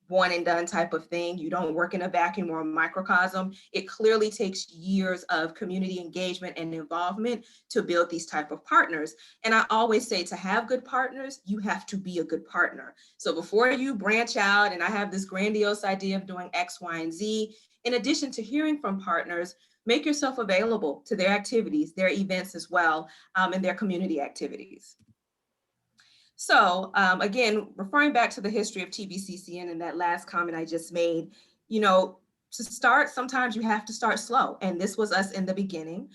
one and done type of thing. You don't work in a vacuum or a microcosm. It clearly takes years of community engagement and involvement to build these type of partners. And I always say, to have good partners, you have to be a good partner. So before you branch out, and I have this grandiose idea of doing X, Y, and Z, in addition to hearing from partners, make yourself available to their activities, their events as well, and their community activities. So again, referring back to the history of TBCCN and that last comment I just made, to start, sometimes you have to start slow. And this was us in the beginning.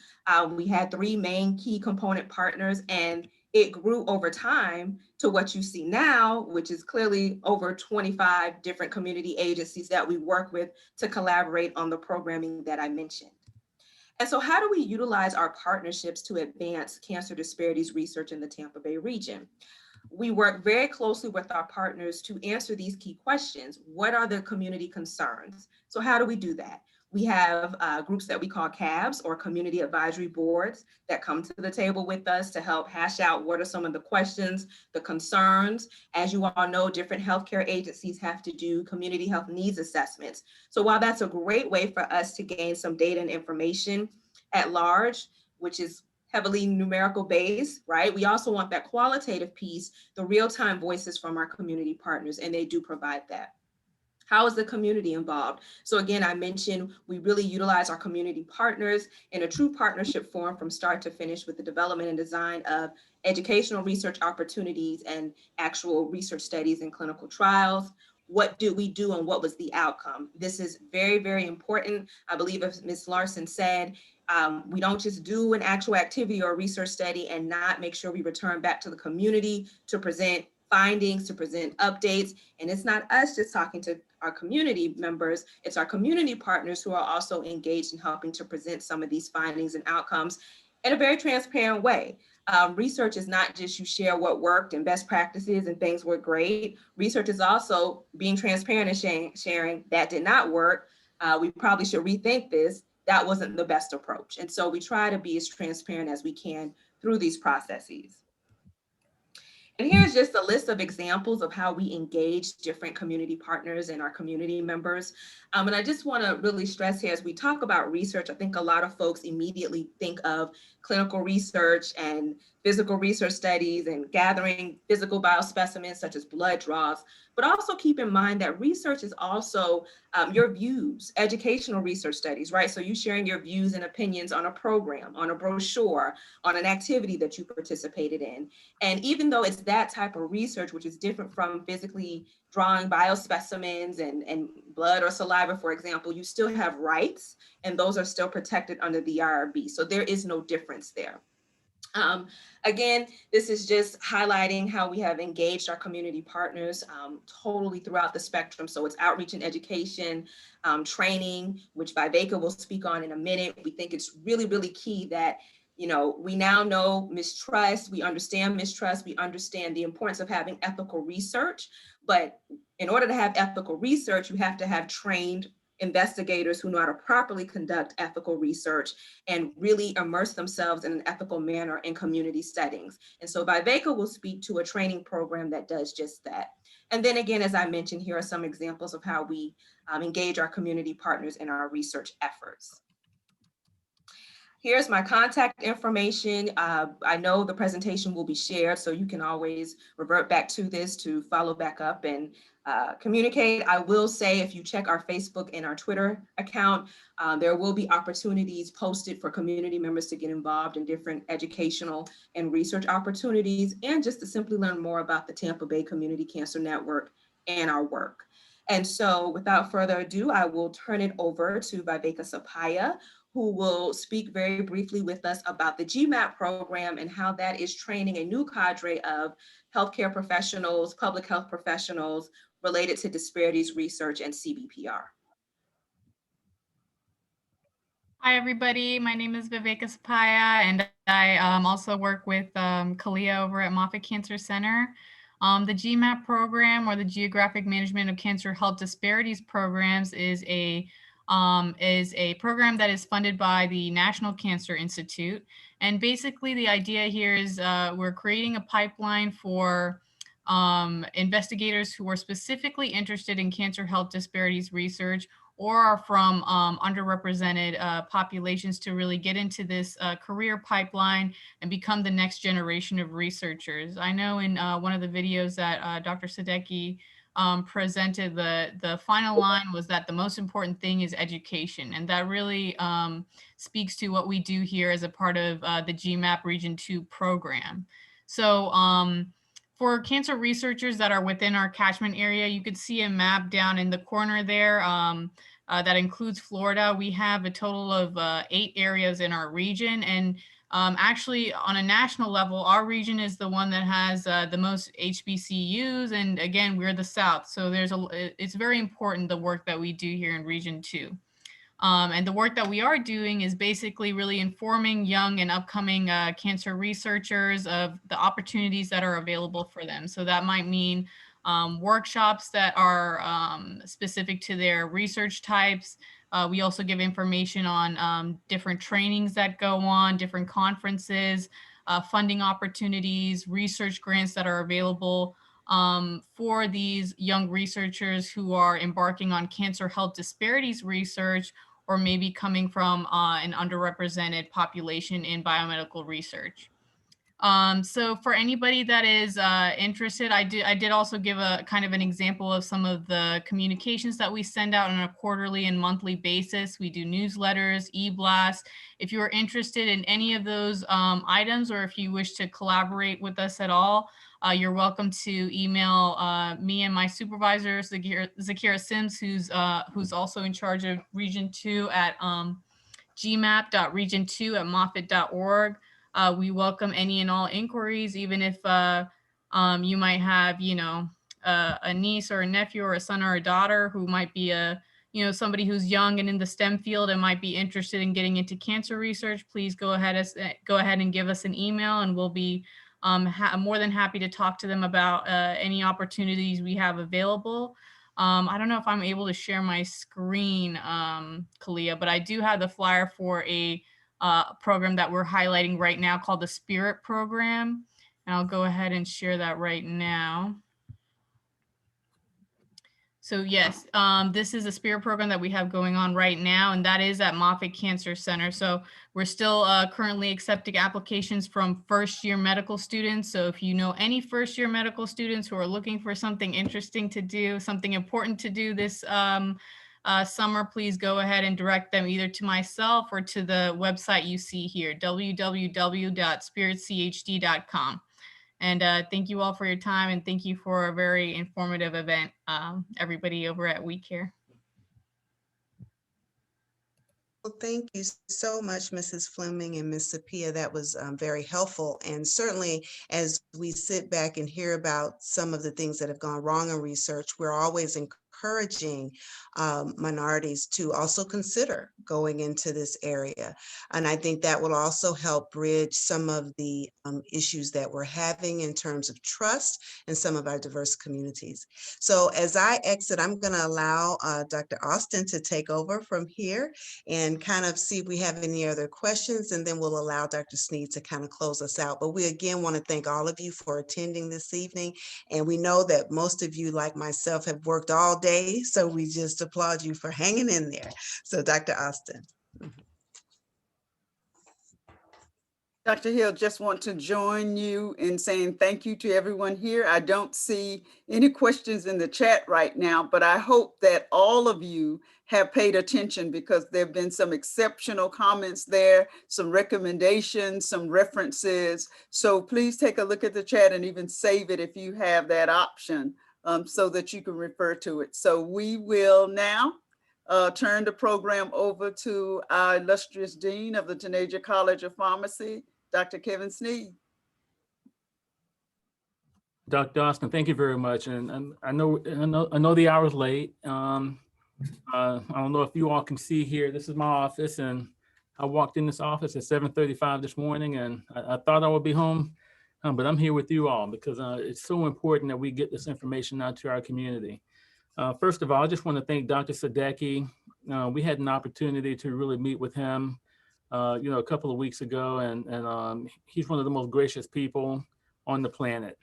We had 3 main key component partners, and it grew over time to what you see now, which is clearly over 25 different community agencies that we work with to collaborate on the programming that I mentioned. And so how do we utilize our partnerships to advance cancer disparities research in the Tampa Bay region? We work very closely with our partners to answer these key questions. What are the community concerns? So how do we do that? We have groups that we call CABs, or community advisory boards, that come to the table with us to help hash out what are some of the questions, the concerns. As you all know, different healthcare agencies have to do community health needs assessments. So while that's a great way for us to gain some data and information at large, which is heavily numerical based, right? We also want that qualitative piece, the real-time voices from our community partners, and they do provide that. How is the community involved? So again, I mentioned we really utilize our community partners in a true partnership forum from start to finish with the development and design of educational research opportunities and actual research studies and clinical trials. What do we do and what was the outcome? This is very, very important. I believe, as Ms. Larson said, we don't just do an actual activity or research study and not make sure we return back to the community to present findings, to present updates. And it's not us just talking to our community members, it's our community partners who are also engaged in helping to present some of these findings and outcomes in a very transparent way. Research is not just you share what worked and best practices and things were great. Research is also being transparent and sharing that did not work. We probably should rethink this. That wasn't the best approach. And so we try to be as transparent as we can through these processes. And here's just a list of examples of how we engage different community partners and our community members. And I just want to really stress here, as we talk about research, I think a lot of folks immediately think of clinical research and physical research studies and gathering physical biospecimens such as blood draws, but also keep in mind that research is also your views, educational research studies, right? So you sharing your views and opinions on a program, on a brochure, on an activity that you participated in. And even though it's that type of research, which is different from physically drawing biospecimens and blood or saliva, for example, you still have rights, and those are still protected under the IRB. So there is no difference there. Again, this is just highlighting how we have engaged our community partners totally throughout the spectrum. So it's outreach and education, training, which Viveka will speak on in a minute. We think it's really, really key that, you know, we now know mistrust, we understand mistrust, we understand the importance of having ethical research. But in order to have ethical research, you have to have trained investigators who know how to properly conduct ethical research and really immerse themselves in an ethical manner in community settings. And so Viveka will speak to a training program that does just that. And then again, as I mentioned, here are some examples of how we engage our community partners in our research efforts. Here's my contact information. I know the presentation will be shared, so you can always revert back to this to follow back up and communicate. I will say, if you check our Facebook and our Twitter account, there will be opportunities posted for community members to get involved in different educational and research opportunities, and just to simply learn more about the Tampa Bay Community Cancer Network and our work. And so without further ado, I will turn it over to Viveka Sapaya, who will speak very briefly with us about the GMAP program and how that is training a new cadre of healthcare professionals, public health professionals related to disparities research and CBPR. Hi, everybody. My name is Viveka Sapaya, and I also work with Kalia over at Moffitt Cancer Center. The GMAP program, or the Geographic Management of Cancer Health Disparities Programs, is a program that is funded by the National Cancer Institute. And basically the idea here is we're creating a pipeline for investigators who are specifically interested in cancer health disparities research or are from underrepresented populations to really get into this career pipeline and become the next generation of researchers. I know in one of the videos that Dr. Tuskegee presented, the final line was that the most important thing is education. And that really speaks to what we do here as a part of the GMAP Region 2 program. So for cancer researchers that are within our catchment area, you could see a map down in the corner there that includes Florida. We have a total of 8 areas in our region. And actually, on a national level, our region is the one that has the most HBCUs. And again, we're the South. So it's very important, the work that we do here in Region 2. And the work that we are doing is basically really informing young and upcoming cancer researchers of the opportunities that are available for them. So that might mean workshops that are specific to their research types, We also give information on different trainings that go on, different conferences, funding opportunities, research grants that are available for these young researchers who are embarking on cancer health disparities research, or maybe coming from an underrepresented population in biomedical research. So for anybody that is interested, I did also give a kind of an example of some of the communications that we send out on a quarterly and monthly basis. We do newsletters, e-blasts. If you are interested in any of those items, or if you wish to collaborate with us at all, you're welcome to email me and my supervisor, Zakira Sims, who's also in charge of Region 2 at gmap.region2@moffitt.org. We welcome any and all inquiries, even if you might have, a niece or a nephew or a son or a daughter who might be somebody who's young and in the STEM field and might be interested in getting into cancer research. Please go ahead and give us an email, and we'll be more than happy to talk to them about any opportunities we have available. I don't know if I'm able to share my screen, Kalia, but I do have the flyer for a program that we're highlighting right now called the Spirit Program. And I'll go ahead and share that right now. So yes, this is a Spirit program that we have going on right now, and that is at Moffitt Cancer Center. So we're still currently accepting applications from first-year medical students. So if you know any first-year medical students who are looking for something interesting to do, something important to do this summer, please go ahead and direct them either to myself or to the website you see here, www.spiritchd.com. And thank you all for your time, and thank you for a very informative event, everybody over at WeCare. Well, thank you so much, Mrs. Fleming and Ms. Sapia. That was very helpful. And certainly, as we sit back and hear about some of the things that have gone wrong in research, we're always encouraging minorities to also consider going into this area. And I think that will also help bridge some of the issues that we're having in terms of trust in some of our diverse communities. So as I exit, I'm going to allow Dr. Austin to take over from here and kind of see if we have any other questions, and then we'll allow Dr. Sneed to kind of close us out. But we again want to thank all of you for attending this evening. And we know that most of you, like myself, have worked all day, so we just applaud you for hanging in there. So Dr. Austin. Dr. Hill, just want to join you in saying thank you to everyone here. I don't see any questions in the chat right now, but I hope that all of you have paid attention, because there have been some exceptional comments there, some recommendations, some references. So please take a look at the chat and even save it if you have that option, so that you can refer to it. So we will now turn the program over to our illustrious Dean of the Tanager College of Pharmacy, Dr. Kevin Sneed. Dr. Austin, thank you very much. And I know the hour's late. I don't know if you all can see here, this is my office, and I walked in this office at 7:35 this morning, and I thought I would be home, but I'm here with you all because it's so important that we get this information out to our community. First of all, I just want to thank Dr. Sadecki. We had an opportunity to really meet with him a couple of weeks ago, and he's one of the most gracious people on the planet.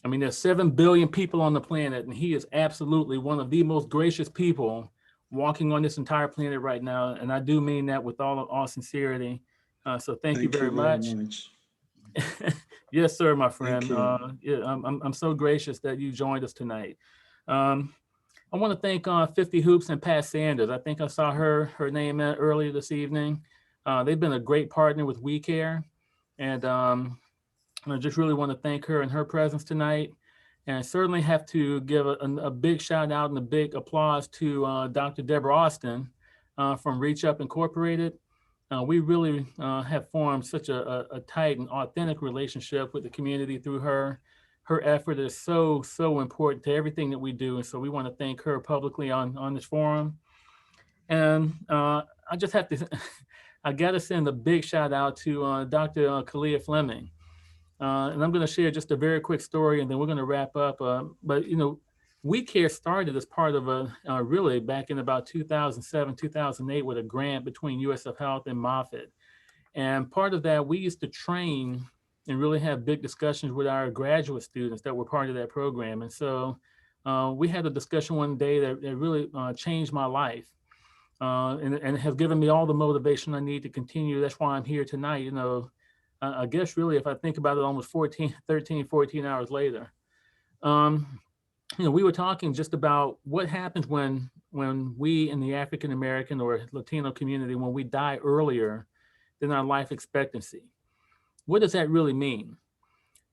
I mean, there's 7 billion people on the planet, and he is absolutely one of the most gracious people walking on this entire planet right now. And I do mean that with all sincerity. So thank you very much. Yes, sir, my friend. Yeah, I'm so gracious that you joined us tonight. I want to thank 50 Hoops and Pat Sanders. I think I saw her name earlier this evening. They've been a great partner with WeCare, and I just really want to thank her and her presence tonight. And I certainly have to give a big shout out and a big applause to Dr. Deborah Austin from Reach Up Incorporated. We really have formed such a tight and authentic relationship with the community through her. Her effort is so important to everything that we do. And so we want to thank her publicly on this forum. And I just have to, I got to send a big shout out to Dr. Kalia Fleming. And I'm going to share just a very quick story, and then we're going to wrap up. But We Care started as part of a really back in about 2007, 2008 with a grant between USF Health and Moffitt. And part of that, we used to train and really have big discussions with our graduate students that were part of that program. And so we had a discussion one day that really changed my life and has given me all the motivation I need to continue. That's why I'm here tonight. You know, I guess really, if I think about it, almost 14 hours later. You know, we were talking just about what happens when we in the African American or Latino community, when we die earlier than our life expectancy. What does that really mean?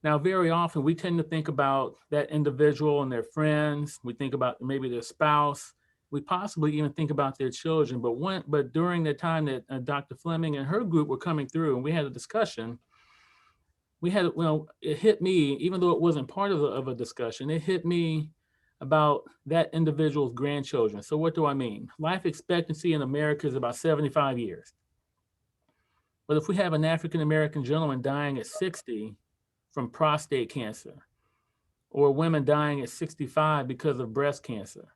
Now, very often we tend to think about that individual and their friends. We think about maybe their spouse. We possibly even think about their children. But during the time that Dr. Fleming and her group were coming through and we had a discussion, it hit me, even though it wasn't part of a discussion, it hit me about that individual's grandchildren. So what do I mean? Life expectancy in America is about 75 years. But if we have an African-American gentleman dying at 60 from prostate cancer, or women dying at 65 because of breast cancer,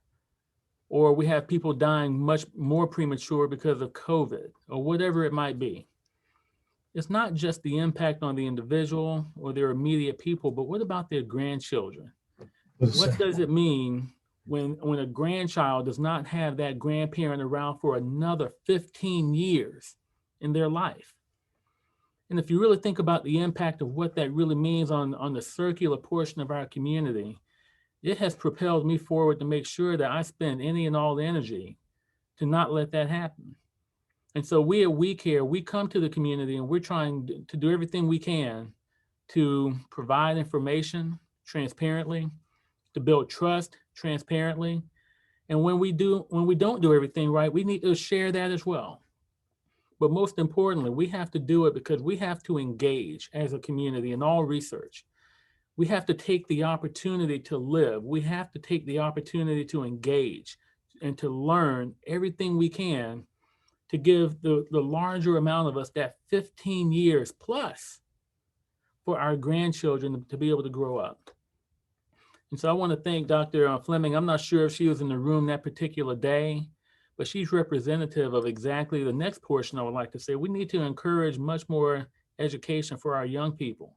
or we have people dying much more premature because of COVID, or whatever it might be, it's not just the impact on the individual or their immediate people, but what about their grandchildren? What does it mean when a grandchild does not have that grandparent around for another 15 years in their life? And if you really think about the impact of what that really means on the circular portion of our community, it has propelled me forward to make sure that I spend any and all energy to not let that happen. And so we at We Care, we come to the community and we're trying to do everything we can to provide information transparently, to build trust transparently. And when we don't do everything right, we need to share that as well. But most importantly, we have to do it because we have to engage as a community in all research. We have to take the opportunity to live. We have to take the opportunity to engage and to learn everything we can to give the larger amount of us that 15 years plus for our grandchildren to be able to grow up. And so I want to thank Dr. Fleming. I'm not sure if she was in the room that particular day, but she's representative of exactly the next portion I would like to say. We need to encourage much more education for our young people.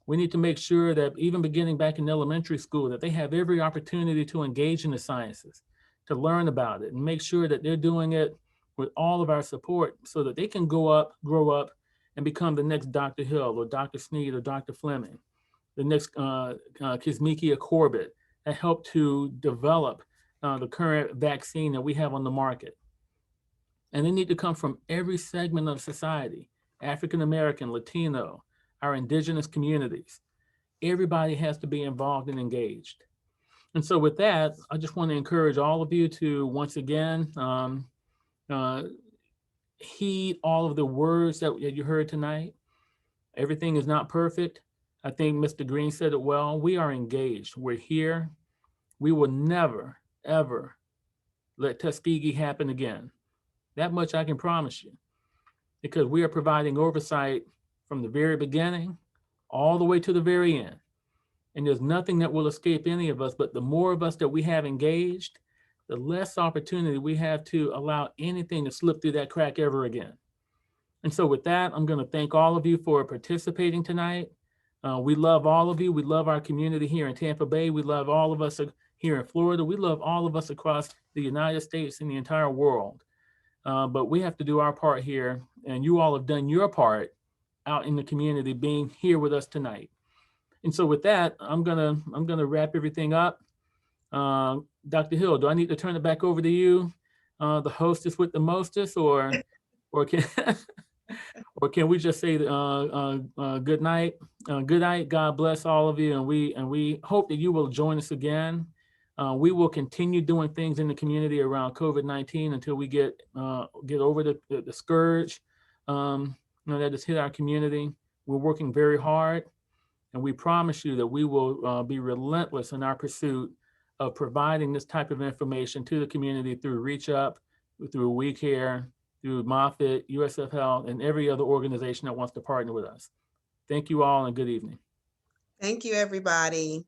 We need to make sure that even beginning back in elementary school, that they have every opportunity to engage in the sciences, to learn about it, and make sure that they're doing it with all of our support so that they can grow up, and become the next Dr. Hill or Dr. Sneed or Dr. Fleming, the next Kizzmekia Corbett, that helped to develop the current vaccine that we have on the market. And they need to come from every segment of society, African American, Latino, our indigenous communities. Everybody has to be involved and engaged. And so with that, I just want to encourage all of you to once again, heed all of the words that you heard tonight. Everything is not perfect. I think Mr. Green said it well. We are engaged. We're here. We will never, ever let Tuskegee happen again. That much I can promise you, because we are providing oversight from the very beginning all the way to the very end. And there's nothing that will escape any of us, but the more of us that we have engaged, the less opportunity we have to allow anything to slip through that crack ever again. And so with that, I'm going to thank all of you for participating tonight. We love all of you. We love our community here in Tampa Bay. We love all of us here in Florida. We love all of us across the United States and the entire world. But we have to do our part here. And you all have done your part out in the community, being here with us tonight. And so with that, I'm gonna wrap everything up. Dr. Hill, do I need to turn it back over to you, the hostess with the mostest, or can or can we just say good night? Good night. God bless all of you, and we hope that you will join us again. We will continue doing things in the community around COVID-19 until we get over the scourge that has hit our community. We're working very hard, and we promise you that we will be relentless in our pursuit of providing this type of information to the community through Reach Up, through We Care, through Moffitt, USF Health, and every other organization that wants to partner with us. Thank you all, and good evening. Thank you, everybody.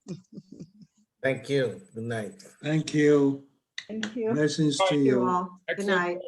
Thank you. Good night. Thank you. Thank you. Blessings to Thank you you. all. Good night.